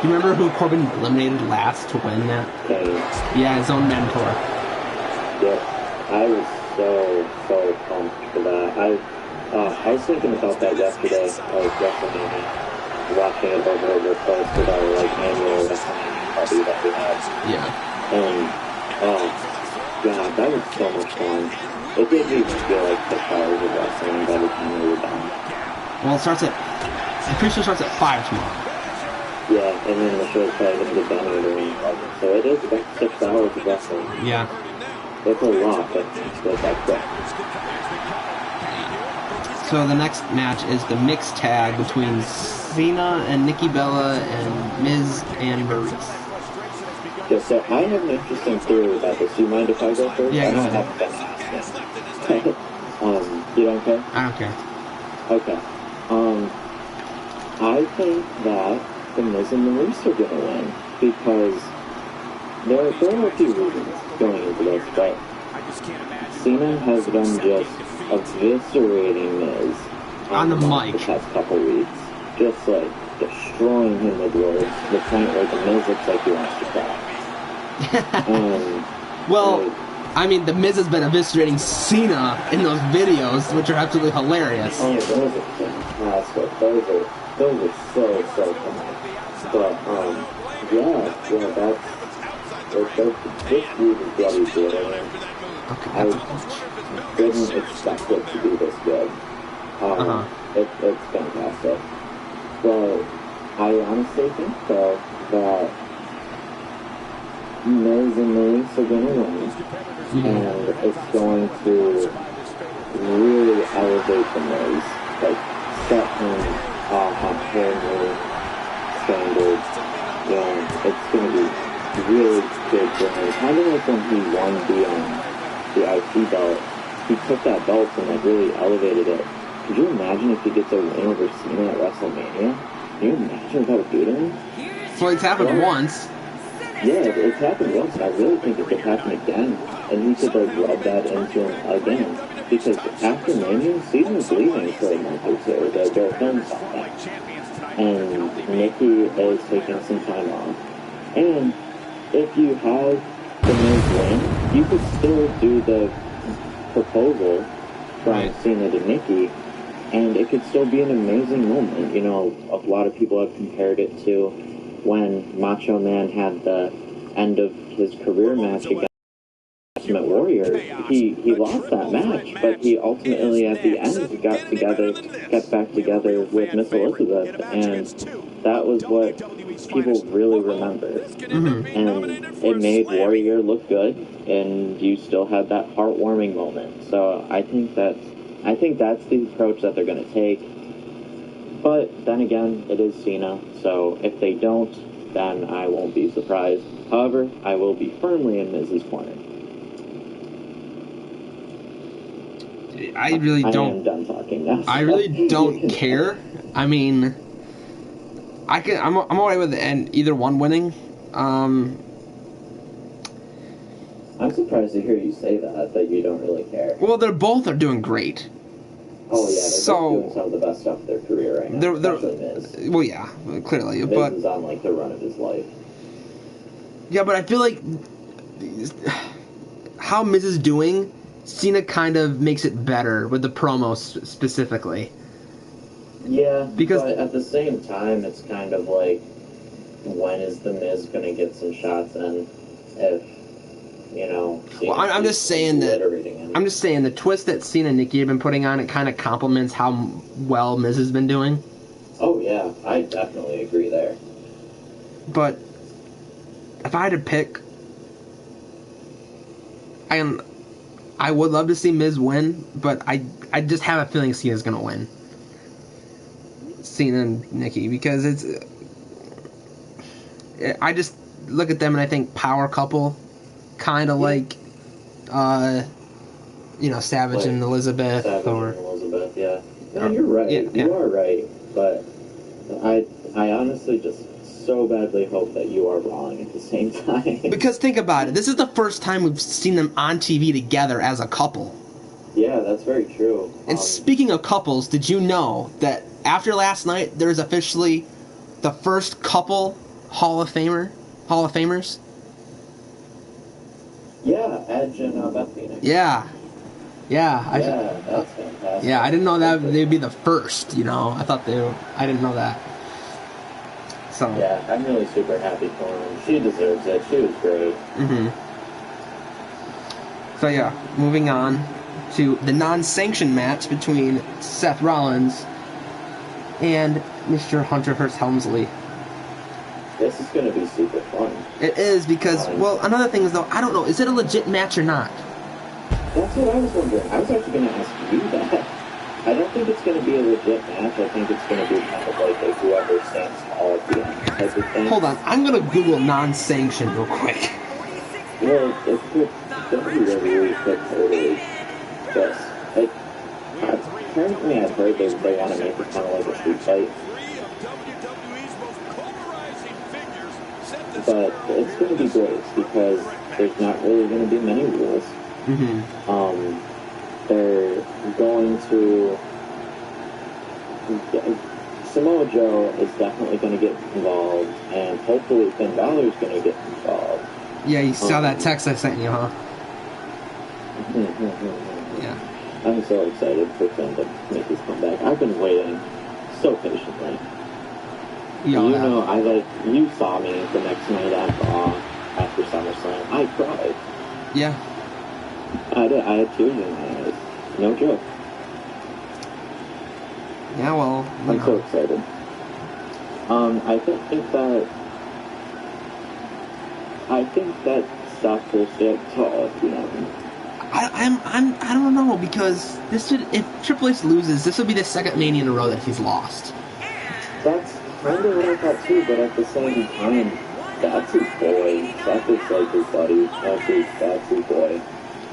You remember who Corbin eliminated last to win that? Kane. Yeah, his own mentor. Yep. I was so pumped for that. I was thinking about that yesterday, WrestleMania, watching it over close with our annual WrestleMania party that we had. Yeah. And God, that was so much fun. It didn't even feel like 6 hours of wrestling by the time we were done. Well, I'm pretty sure it starts at 5 tomorrow. Yeah, and then the show's probably going to get done at around 11. So it is about 6 hours of wrestling. Yeah. It's a lot, but that's quick. So the next match is the mixed tag between Cena and Nikki Bella and Miz and Maurice. Yeah, so I have an interesting theory about this. Do you mind if I go first? Yeah, I go don't ahead. have to ask yet. You don't care? I don't care. Okay. I think that the Miz and Maurice are going to win because there are a few reasons going into this, but Cena has been just eviscerating Miz on the mic the past couple weeks. Just destroying him with words to the point where the Miz looks like he wants to cry. Well, I mean, the Miz has been eviscerating Cena in those videos, which are absolutely hilarious. Oh, those are fantastic. Those are so funny. But, this feud is bloody good. Okay, I didn't expect it to be this good. It's fantastic. But I honestly think, though, that Miz and Maurice are going to win. And it's going to really elevate the Miz. Set him on whole new standards. It's going to be really good for him. Kind of like when he won the IC belt. He took that belt and really elevated it. Could you imagine if he gets a win over Cena at WrestleMania? Can you imagine what that would do to him? Well, it's happened once. Yeah, it's happened once. I really think it could happen again. And he could rub that into him again. Because after Mania, Cena's leaving for a month or two. They're filming something. And Nikki is taking some time off. And if you have the Miz win, you could still do the proposal from Cena to Nikki, and it could still be an amazing moment. A lot of people have compared it to when Macho Man had the end of his career match against Ultimate Warrior. He lost that match, but he ultimately at the end got back together with Miss Elizabeth, and that was what people really remember. And it made Warrior look good, and you still had that heartwarming moment. So I think that's the approach that they're going to take. But then again, it is Cena, so if they don't, then I won't be surprised. However, I will be firmly in Miz's corner. I really don't. I am done talking now. I really don't care. I mean, I'm alright with either one winning. I'm surprised to hear you say that you don't really care. Well, they're both doing great. Oh yeah, they're both doing some of the best stuff of their career right now. Especially Miz. Well, yeah, clearly, Miz but is on the run of his life. Yeah, but I feel like how Miz is doing, Cena kind of makes it better with the promos specifically. Yeah, because but at the same time, it's kind of like, when is the Miz going to get some shots in? If well, I'm just saying the twist that Cena and Nikki have been putting on it kind of complements how well Miz has been doing. Oh yeah, I definitely agree there. But if I had to pick, I would love to see Miz win, but I just have a feeling Cena's gonna win. Cena and Nikki, because I just look at them and I think power couple, kind of like, Savage Like, and Elizabeth, Savage or and Elizabeth, yeah. No, you're right. Yeah. You are right, but I honestly just so badly hope that you are wrong at the same time. Because think about it, this is the first time we've seen them on TV together as a couple. Yeah, that's very true. And speaking of couples, did you know that after last night, there's officially the first couple Hall of Famers? Yeah, Edge and Beth Phoenix. Yeah. That's fantastic. Yeah, I didn't know that they'd be the first, I didn't know that. So. Yeah, I'm really super happy for her. She deserves it. She was great. Mm-hmm. So yeah, moving on to the non-sanctioned match between Seth Rollins and Mr. Hunter Hearst Helmsley. This is going to be super fun. It is because, another thing is though, I don't know, is it a legit match or not? That's what I was wondering. I was actually going to ask you that. I don't think it's going to be a legit match. I think it's going to be kind of like a whoever stands tall at the end type of thing. Hold on, I'm going to Google non-sanctioned real quick. Well, it's WWE could totally just, apparently I've heard they want to make it kind of like a street fight. But it's going to be great because there's not really going to be many rules. Mm-hmm. They're going to... Samoa Joe is definitely going to get involved, and hopefully Finn Balor is going to get involved. Yeah, you saw that text I sent you, huh? Yeah. I'm so excited for Finn to make his comeback. I've been waiting so patiently. You saw me the next night at Raw after SummerSlam. I cried. Yeah. I did. I had tears in my eyes. No joke. Yeah, well... I'm so excited. I think that Seth will stay tall at the end. I don't know, because if Triple H loses, this would be the second Mania in a row that he's lost. That's kind of what I thought too, but at the same time, that's his boy. Seth is like his buddy. That's his boy.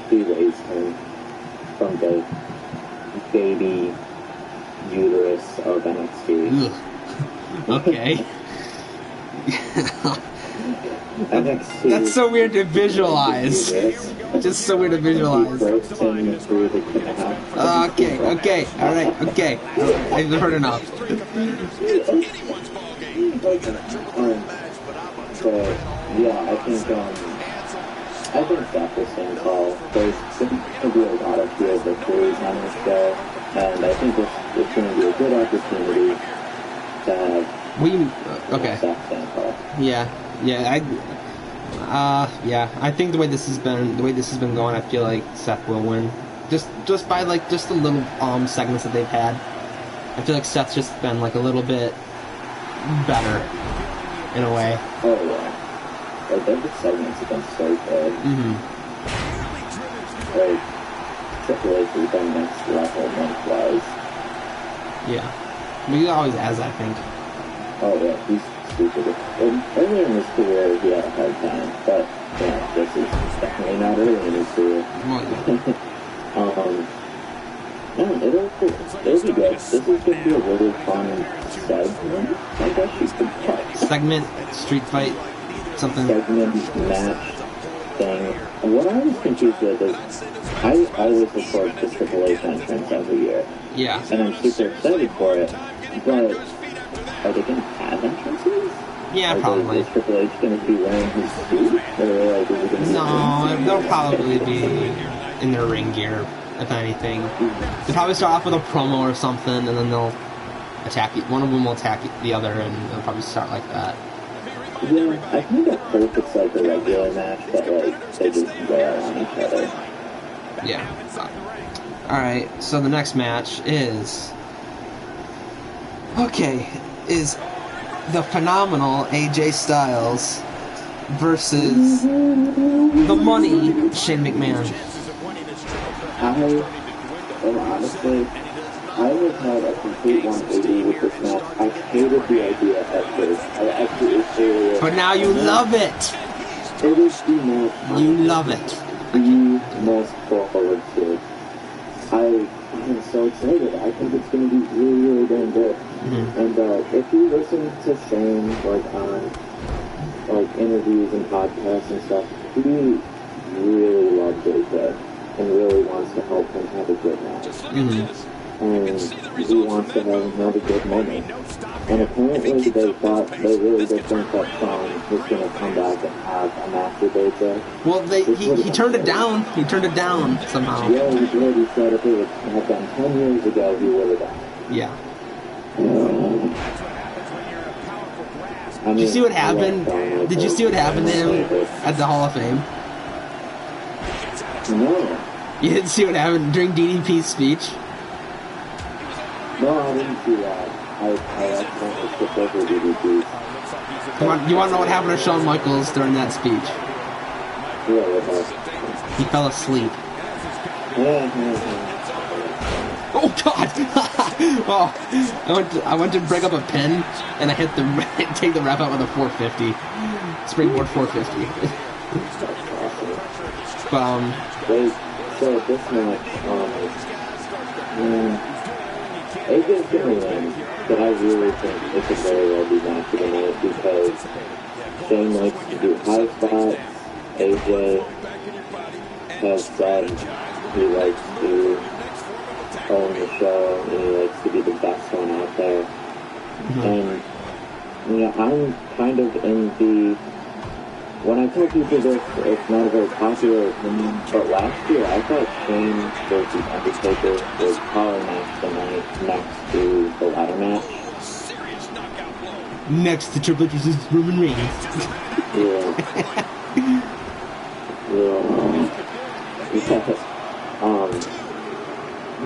He raised him from the baby uterus of NXT. Okay. NXT. That's so weird to visualize. Just so weird to visualize. Okay. Alright, okay. I've heard enough. So, yeah, I think Seth will stand tall. There's going to be a lot of heel victories on this show, and I think it's going to be a good opportunity to have Seth stand tall. I think the way this has been going, I feel like Seth will win. Just by just the little segments that they've had. I feel like Seth's just been like a little bit better in a way. Oh yeah. Like those segments have been so good. Mm-hmm. Like Triple H has been next level lengthwise. Yeah. But he always has, I think. Oh yeah, he's stupid. Earlier in his career he had a hard time, but yeah, this is definitely not early in his career. It'll be good. This is going to be a really fun segment. I guess you could cut. Segment, street fight, something. Segment, match, thing. And what I was confused with is, I always look forward to Triple H entrance every year. Yeah. And I'm super excited for it, but are they going to have entrances? Yeah, probably. Is Triple H going to be wearing his suit? Or like, is he going to No, they'll probably be in their ring gear, if anything. They'll probably start off with a promo or something, and then they'll attack it. One of them will attack the other, and they'll probably start like that. Yeah, I think at first it's like a regular match, but like they just wear on each other. Yeah. Alright, so the next match is the phenomenal AJ Styles versus the money Shane McMahon. Honestly, I have had a complete 180 with this match. I hated the idea at first. I absolutely hated it. But now you love it. It is the most... You love it. The most forward to. I'm so excited. I think it's going to be really, really damn good. Mm-hmm. And if you listen to Shane, like, on, like, interviews and podcasts and stuff, he really loves JJ and really wants to help him have a good match. Mm-hmm. And he wants to have another good moment. And apparently they really did think that Sean was going to come back and have a match with AJ. Well, he turned it down. He turned it down somehow. Yeah, he did. He said if it would have been 10 years ago, he would have done it. Yeah. Did you see what happened? Did you see what happened to him at the Hall of Fame? No. You didn't see what happened during DDP's speech? No, I didn't see that. I accidentally skipped over DDP. Come on, you want to know what happened to Shawn Michaels during that speech? Yeah, what was? He fell asleep. Oh God! Oh, I went to break up a pen, and I hit take the ref out with a 450, springboard 450. But so this match, AJ's gonna win, but I really think it could very well be match of the night because Shane likes to do high spots. AJ has said he likes to own the show and he likes to be the best one out there. Mm-hmm. And I'm kind of in the... When I tell people this, it's not a very popular opinion, but last year I thought Shane versus Undertaker was probably match the night next to the ladder match. Next to Triple H versus Roman Reigns. Yeah.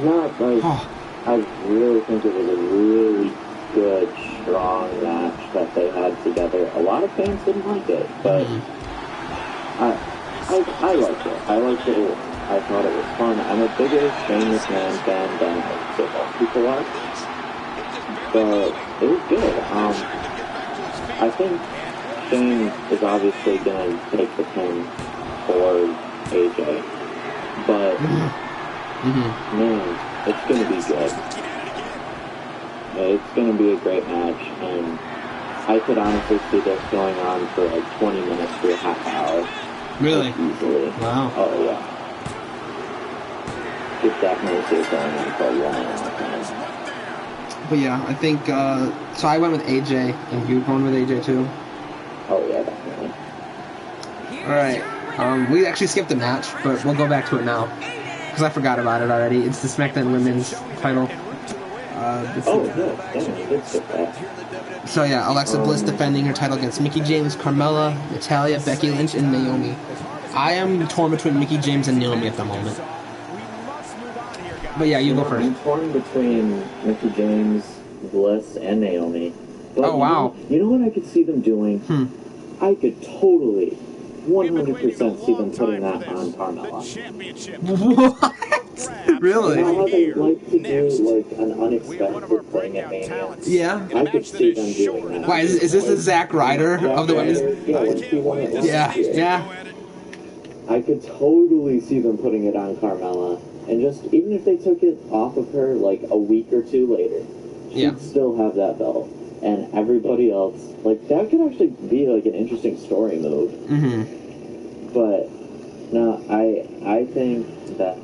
Not like... I really think it was a really good, strong match that they had together. A lot of fans didn't like it, but I liked it. I liked it. I thought it was fun. I'm a bigger Shane McMahon fan than most people are, but it was good. I think Shane is obviously going to take the pin for AJ, but man, it's going to be good. It's going to be a great match, and I could honestly see this going on for like 20 minutes to a half hour. Really? Like, easily. Wow. Oh, yeah. Could definitely see it going on for a long time. But yeah, I think, so I went with AJ, and you going with AJ too? Oh, yeah, definitely. Alright, we actually skipped the match, but we'll go back to it now, because I forgot about it already. It's the SmackDown Women's title. So yeah, Alexa Bliss defending her title against Mickie James, Carmella, Natalya, Becky Lynch, and Naomi. I am torn between Mickie James and Naomi at the moment. But yeah, you go first. I'm torn between Mickie James, Bliss, and Naomi. But oh wow! You know what I could see them doing? I could totally 100% see them putting that on Carmella. What? Really? You know how they like to do like an unexpected thing at Mania? Yeah. I could see them doing that. Why, is this the Zack Ryder of the women's? Yeah, when she won it last year. Yeah. I could totally see them putting it on Carmella. And just, even if they took it off of her like a week or two later, she'd still have that belt. And everybody else, like, that could actually be like an interesting story move. But no, I think that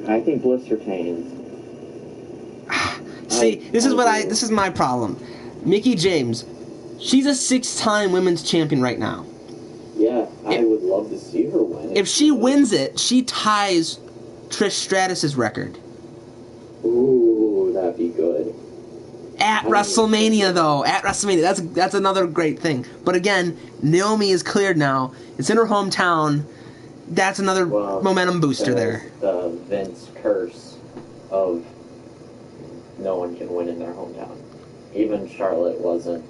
I think Bliss retains. See, this is my problem. Mickie James, she's a 6-time women's champion right now. Yeah, I would love to see her win. If she wins it, she ties Trish Stratus's record. Ooh, that'd be good. At WrestleMania, though. At WrestleMania. That's another great thing. But again, Naomi is cleared now. It's in her hometown. That's another momentum booster there. The Vince curse of no one can win in their hometown. Even Charlotte wasn't,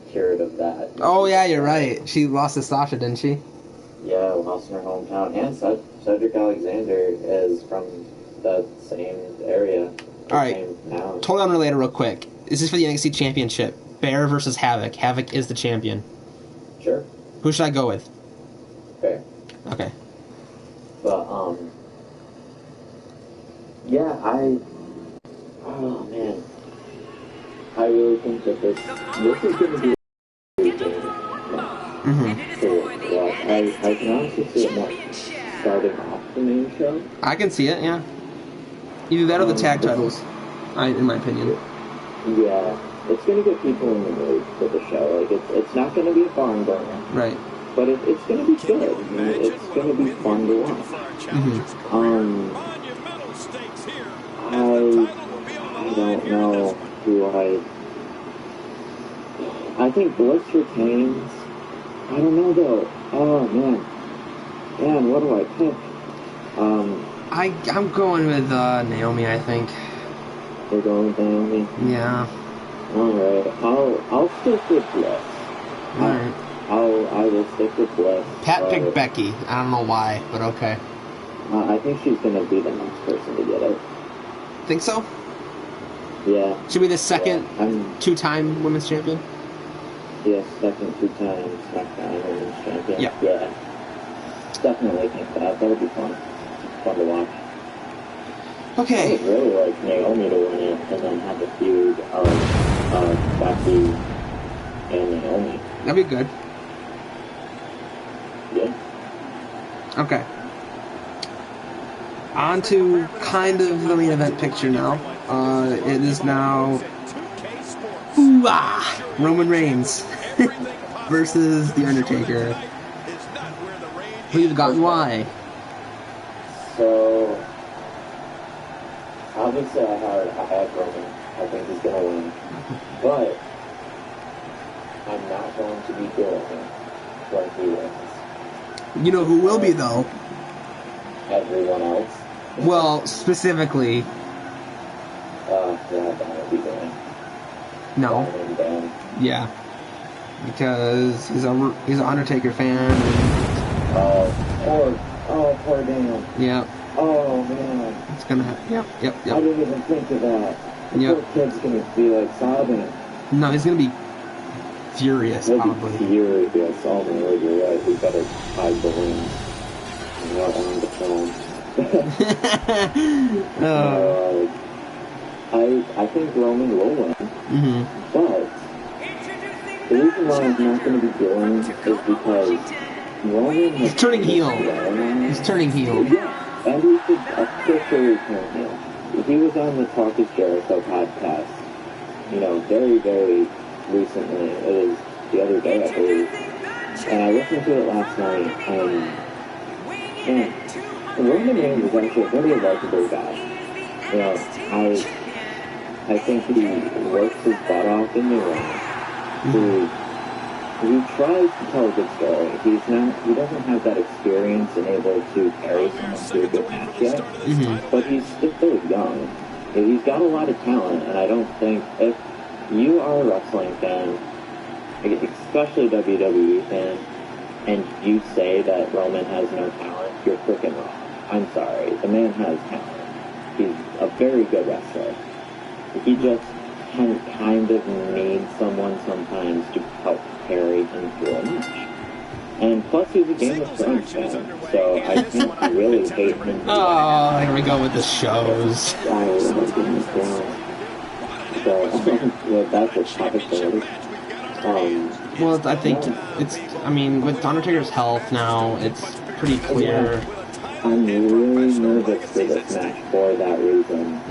cured of that. Oh, yeah, you're right. She lost to Sasha, didn't she? Yeah, lost in her hometown. And Cedric Alexander is from the same area. All right. Same town. Totally unrelated real quick. This is for the NXT Championship. Bear versus Havoc. Havoc is the champion. Sure. Who should I go with? Fair. Okay. But, yeah, oh, man. I really think that this is going to be a good game. I can honestly see it not starting off the main show. I can see it, yeah. Either that or the tag titles, in my opinion. Yeah, it's going to get people in the mood for the show. Like, it's not going to be a barn burner. Right. But it's going to be good. It's going to be fun to watch. I don't know who I think Bliss retains. I don't know though. Oh man, what do I pick? I'm going with Naomi. I think. We're going with Naomi. Yeah. All right. I'll stick with Bliss. All right. I will stick with Bliss. Pat picked Becky. I don't know why, but okay. I think she's gonna be the next person to get it. Think so? Yeah. Should be the second two-time women's champion. Yeah, second two-time SmackDown women's champion. Yeah. Yeah. Definitely think that. That would be fun. Fun to watch. Okay. I would really like Naomi to win it and then have a feud of Becky and Naomi. That'd be good. Yeah. Okay. On to kind of the main event picture now. It is now Roman Reigns versus The Undertaker. Who you've gotten why? So, obviously I had Roman. I think he's going to win. But, I'm not going to be doing when he wins. You know who will be, though? Everyone else. Well, specifically... yeah, that would be Dan. No. Dan. Yeah. Because he's an Undertaker fan. Poor Dan. Yeah. Oh, man. It's gonna happen. Yep. I didn't even think of that. The poor kid's gonna be, like, sobbing. No, he's gonna be furious, probably. Furious. Oh, my Lord, you're right. We better hide the rings. Not on the phone. I think Roman will win. But the reason why I'm not going to be doing is because Roman He's turning heel. He's turning heel. Yeah, and he should officially turn heel. He was on the Talk is Jericho podcast, very, very recently. It was the other day, I believe. And I listened to it last night, and Roman Reigns is actually a very likable guy. I think he works his butt off in the ring. He tries to tell a good story. He doesn't have that experience and able to carry someone through a good match yet. But he's still young. He's got a lot of talent, and I don't think if you are a wrestling fan, especially WWE fan, and you say that Roman has no talent, you're freaking wrong. I'm sorry. The man has talent. He's a very good wrestler. He just kind of needs someone sometimes to help carry him through a match. And plus, he's a Game of Thrones fan, so I can't really hate him. Oh, here we go with the shows. I love Game of Thrones. So, that's a topic for well, I think with Undertaker's health now, it's pretty clear. I'm really nervous for this match for that reason.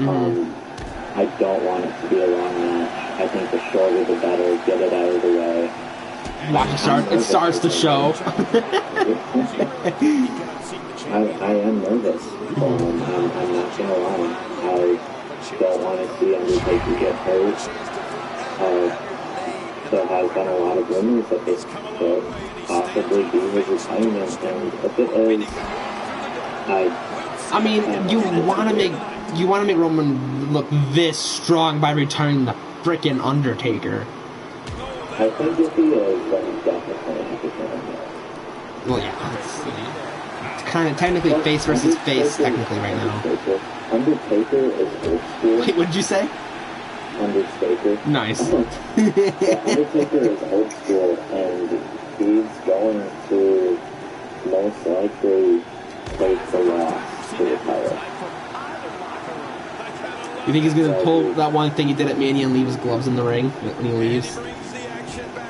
I don't want it to be a long match. I think the shorter the better. Get it out of the way. Watch it start. It starts the show. I am nervous. I'm not gonna lie. I don't want to see Undertaker get hurt. There has been a lot of rumors that this could possibly be his retirement, and if it is, you want to make Roman look this strong by retiring the frickin' Undertaker. I think if he is, then he's definitely have to turn him. Well, yeah. It's kind of technically face versus face, technically, right now. Undertaker is old school. Wait, what did you say? Undertaker. Nice. Undertaker is old school, and he's going to most likely take the loss to the title. You think he's going to pull that one thing he did at Mania and leave his gloves in the ring when he leaves?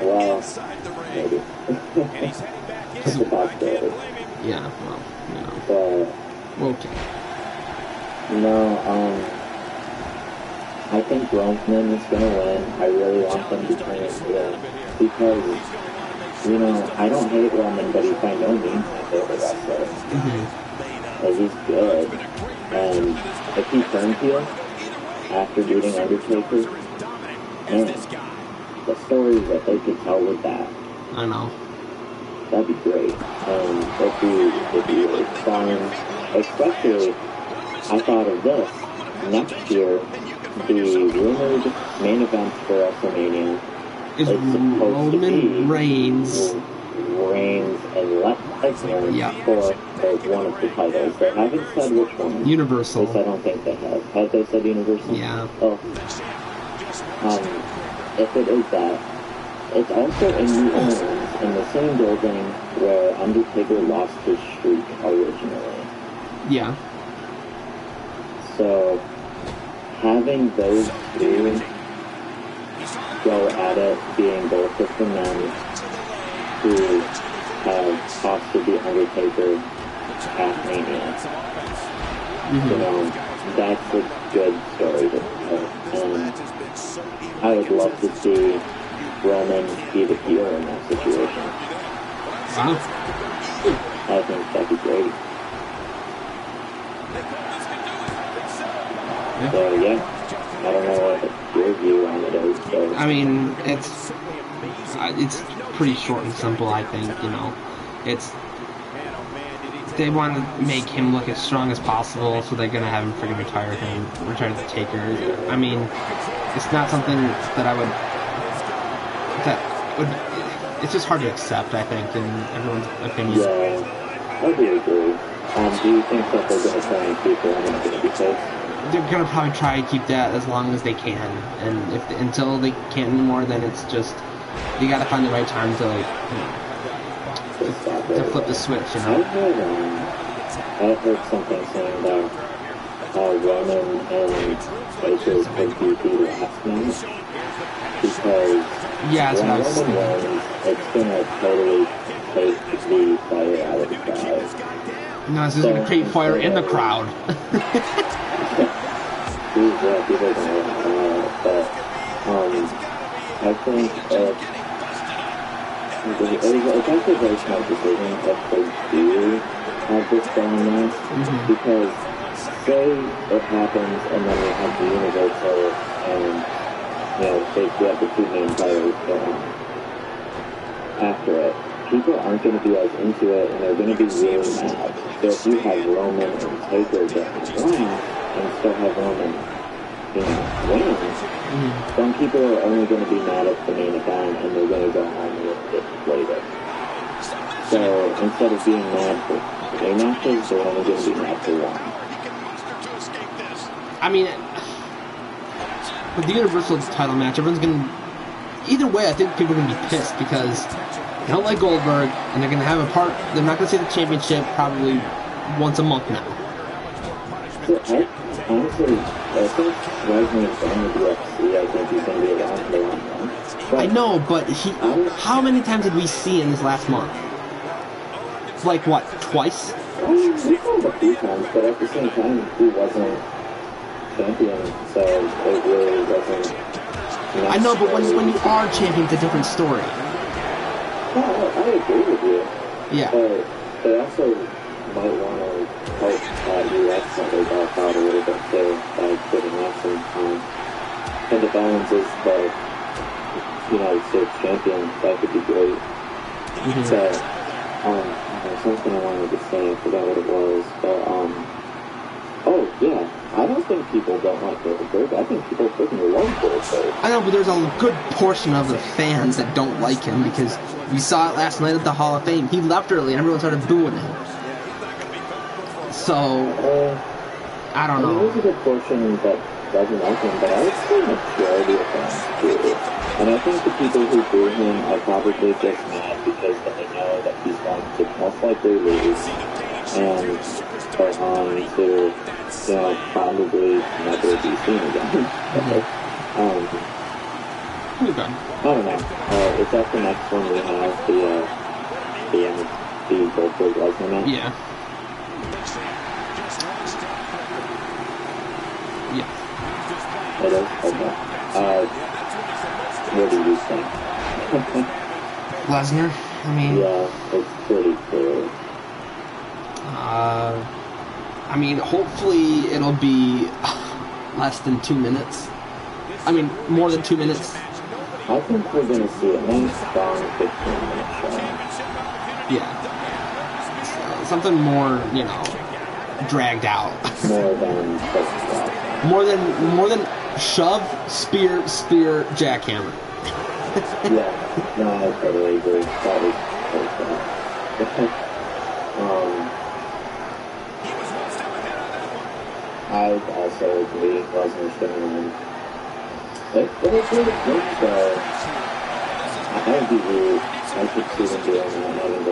Well, maybe. It's a possibility. Yeah, well, you know. But, okay. No, I think Roman is going to win. I really want them to turn it heel. Because, you know, I don't hate Roman, but he's by no means my favorite wrestler. Like, he's good. And if he turns heel after beating Undertaker, man, the stories that they could tell with that. I know. That'd be great. It'd be really fun. Especially, I thought of this. Next year, the rumored main event for WrestleMania is Roman Reigns and Lesnar for one of the titles. They haven't said which one. Universal. Because I don't think they have. Have they said Universal? Yeah. Oh. If it is that, it's also in New Orleans, in the same building where Undertaker lost his streak originally. Yeah. So, having those two go at it, being both of the men who have hosted the Undertaker at Mania, you know, that's a good story to tell. And I would love to see Roman be the heel in that situation. Wow. I think that'd be great. So, yeah. I don't know what your view on it is. So. I mean, it's pretty short and simple, I think, you know. They want to make him look as strong as possible, so they're going to have him freaking retire the Taker. I mean, it's not something that it's just hard to accept, I think, in everyone's opinion. Yeah, I do agree. Do you think that they're going to try and keep Roman going to be safe? They're going to probably try to keep that as long as they can, and until they can't anymore, then it's just, you got to find the right time to, like, you know, to flip the switch, you know? I've heard something saying that Roman and Taker could be the last match, because yeah, that's when what I was Roman saying. wins, it's going to totally take the fire out of the crowd. No, this is going to create fire in the crowd. Yeah, people are going to but I think it's actually a very smart decision if they do have this going now, because say it happens and then we have the Universal and, you know, we have the two main titles going after it. People aren't going to be as into it, and they're going to be really mad. So if you have Roman and Taker getting wrong, and still have Roman, you know, winning, then people are only going to be mad at the main event, and they're going to go home with it later. So instead of being mad for 3 matches, they're only going to be mad for 1. I mean, with the Universal title match, everyone's going to... Either way, I think people are going to be pissed, because they don't like Goldberg, and they're going to have a part... They're not going to see the championship probably once a month now. So honestly, I think Lesnar's done with UFC. I think he's going to be around for a long time. I know, but how many times did we see in this last month? Like, what, twice? We saw him a few times, but at the same time, he wasn't champion, so it really wasn't... I know, but when you are champion, it's a different story. No, I agree with you. Yeah. But they also might want to help US members out a little bit too, by putting out some independence as the United States champion. That could be great. So, there's something I wanted to say, I forgot what it was, but, oh, yeah, I don't think people don't like Goldberg. I think people freaking love Goldberg. I know, but there's a good portion of the fans that don't like him, because We saw it last night at the Hall of Fame. He left early and everyone started booing him. So, I don't know. There's a good portion that doesn't like him, but I would say majority of fans do. And I think the people who boo him are probably just mad because they know that he's going to most likely lose and are on to, probably never be seen again. Okay. I don't know. Is that the next one we have? The Goldberg Wrestlemania? Yeah. Yeah. It is? Okay. What do you think? Lesnar, I mean... Yeah, it's pretty clear. I mean, hopefully it'll be less than 2 minutes. I mean, more than 2 minutes. I think we're going to see a nice, strong 15-minute show. Yeah. So, something more, dragged out. More than more than shove, spear, jackhammer. Yeah, no, I totally agree. That is perfect. I also agree. Lesnar's going to win. It was really good, though. I would be rude. I could see them doing that, having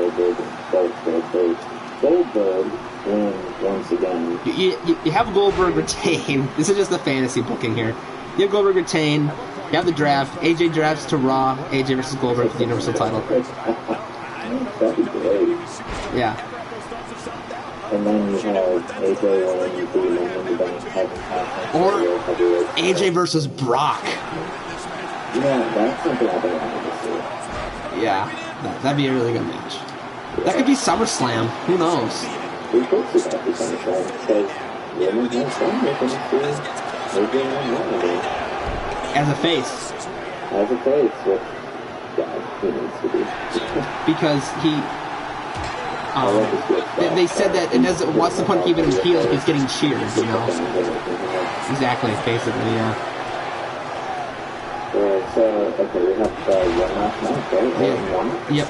Goldberg win once again. You have Goldberg retain. This is just a fantasy booking here. You have Goldberg retain. You have the draft. AJ drafts to Raw. AJ versus Goldberg for the Universal title. That'd be great. Yeah. And then you have AJ winning the Money in the Bank title. Or AJ versus Brock. Yeah, that's something I've been wanting to see. Yeah, that'd be a really good match. Yeah. That could be SummerSlam. Who knows? We could see that be SummerSlam because Roman has done making it to AJ and as a face. As a face, which, God, he needs to be. Because he... they said that it doesn't. What's the point of keeping him heel if he's getting cheered? Exactly, basically, yeah. So okay, we have one last match, right? Yeah. One. Yep.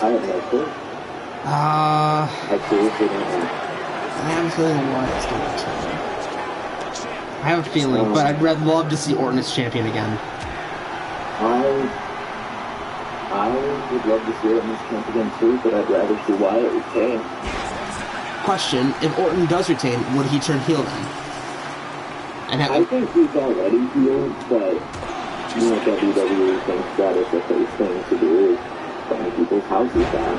I have no clue. I seriously don't know. I have a feeling what it's going to turn. I have a feeling, but I'd love to see Orton as champion again. I would love to see Orton as champion too, but I'd rather see Wyatt retain. Question: if Orton does retain, would he turn heel then? And I think he's already healed, but WWE thinks that is the face thing to do is burn people's houses down.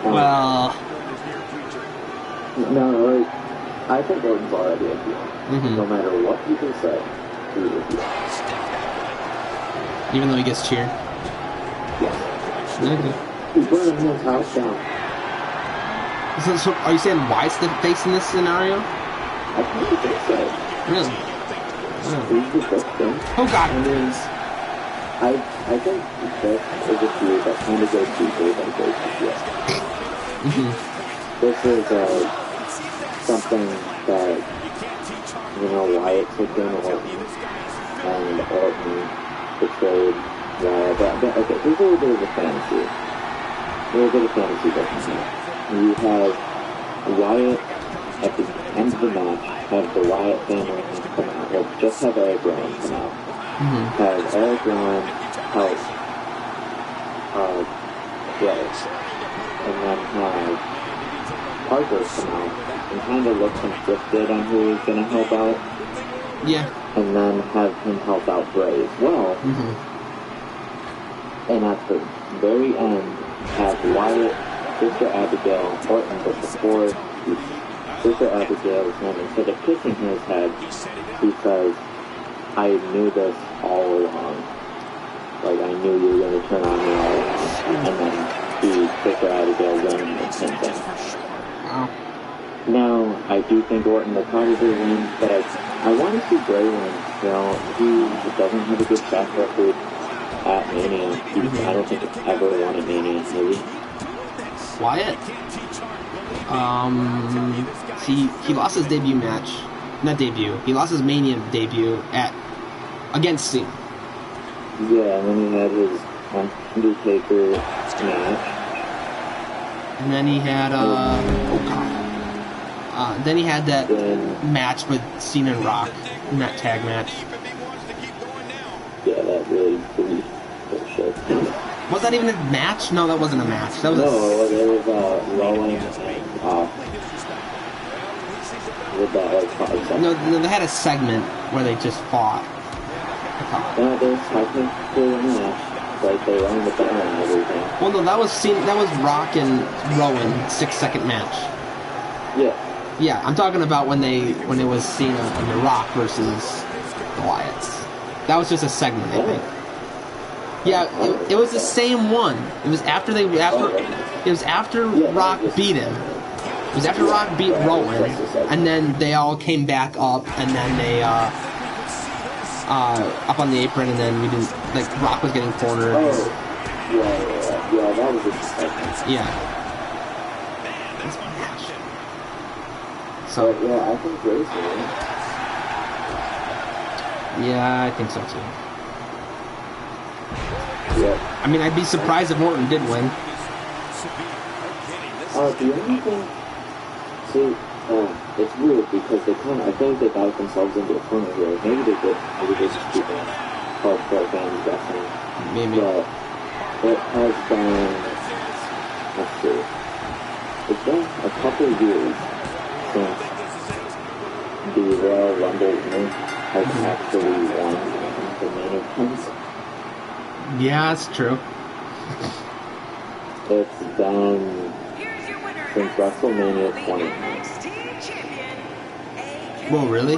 Well, no, I think Orton's already a heel. Mm-hmm. No matter what people say, he is a heel. Even though he gets cheered? Yes. Okay. He's burning his house down. So are you saying Wyatt's the face in this scenario? I kind of think so. Really? He's the best thing. Oh God! I mean, I think this is a feud that kind of goes deeper than goes to heel. Mm-hmm. This is something that, Wyatt took in Orton, and Orton betrayed Wyatt. But okay, here's a little bit of a fantasy. Booking here. You have Wyatt at the end of the match, have the Wyatt family come out, or just have Eric Rowan come out. Mm-hmm. Have Eric Rowan help Rose, and then have Parker come out and kind of look conflicted on who he's going to help out. Yeah. And then have him help out Bray as well. Mm-hmm. And at the very end, have Wyatt, Sister Abigail, Orton, but before Sister Abigail's name, instead of kissing his head, he says, I knew this all along. Like, I knew you were going to turn on me all along. And then Sister Abigail wins and pins him. Wow. Now, I do think Orton will probably win, but I want to see Bray win. He doesn't have a good track record at Mania. I don't think he's ever won at Mania, maybe. Wyatt? He lost his debut match. Not debut. He lost his Mania debut against Cena. Yeah, and then he had his Undertaker match. And then he had, then he had that match with Cena and Rock in that tag match. Yeah, that really bullshit. Was that even a match? No, that wasn't a match. That was there was Rowan and with that like 5 seconds. No, they had a segment where they just fought. That was technically a match. Like they rang the bell and everything. Well, no, that was Rock and Rowan 6-second match. Yeah. Yeah, I'm talking about when it was Cena and The Rock versus the Wyatts. That was just a segment, I think. Yeah, it was the same one. It was after Rock beat him. It was after Rock beat Rowan, and then they all came back up, and then they up on the apron, and then we didn't Rock was getting cornered. Yeah, that was a segment. Yeah. So yeah, I think Grace will win. Yeah, I think so too. Yeah. I mean, I'd be surprised if Orton did win. The only thing, see, it's weird because I think they got themselves into a corner here. Maybe they did. Maybe they just keep it hardcore fans guessing. Maybe. But it has been, let's see, it's been a couple of years since the Royal Rumble winner has actually won the main event. Yeah, that's true. It's been since WrestleMania 20. Whoa, really?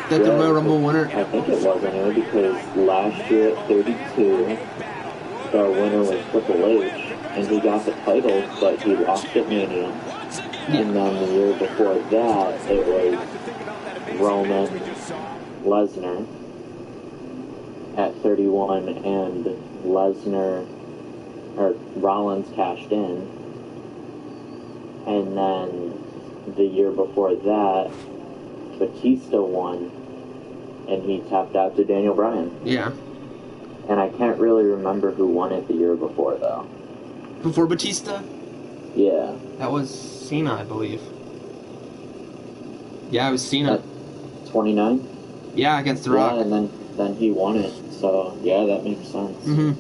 That the Royal Rumble winner? I think it was anyway because last year at 32, the winner was Triple H, and he got the title, but he lost at Mania. Yeah. And then the year before that, it was Roman Lesnar at 31, and Rollins cashed in. And then the year before that, Batista won, and he tapped out to Daniel Bryan. Yeah. And I can't really remember who won it the year before, though. Before Batista? Yeah. That was Cena, I believe. Yeah, it was Cena. At 29? Yeah, against The Rock. Yeah, and then he won it, so yeah, that makes sense. Mm-hmm.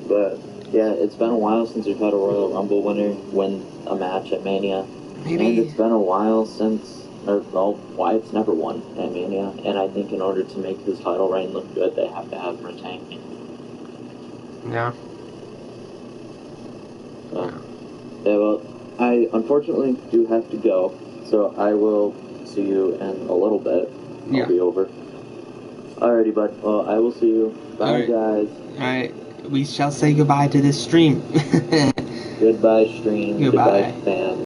But yeah, it's been a while since we've had a Royal Rumble winner win a match at Mania. Maybe. And it's been a while since, Wyatt's never won at Mania, and I think in order to make his title reign look good, they have to have him retain. Yeah. So, yeah, well, I unfortunately do have to go, so I will see you in a little bit. I'll be over. Alrighty, bud. Well, I will see you. Bye, guys. Alright. We shall say goodbye to this stream. Goodbye, stream. Goodbye. Goodbye, fans.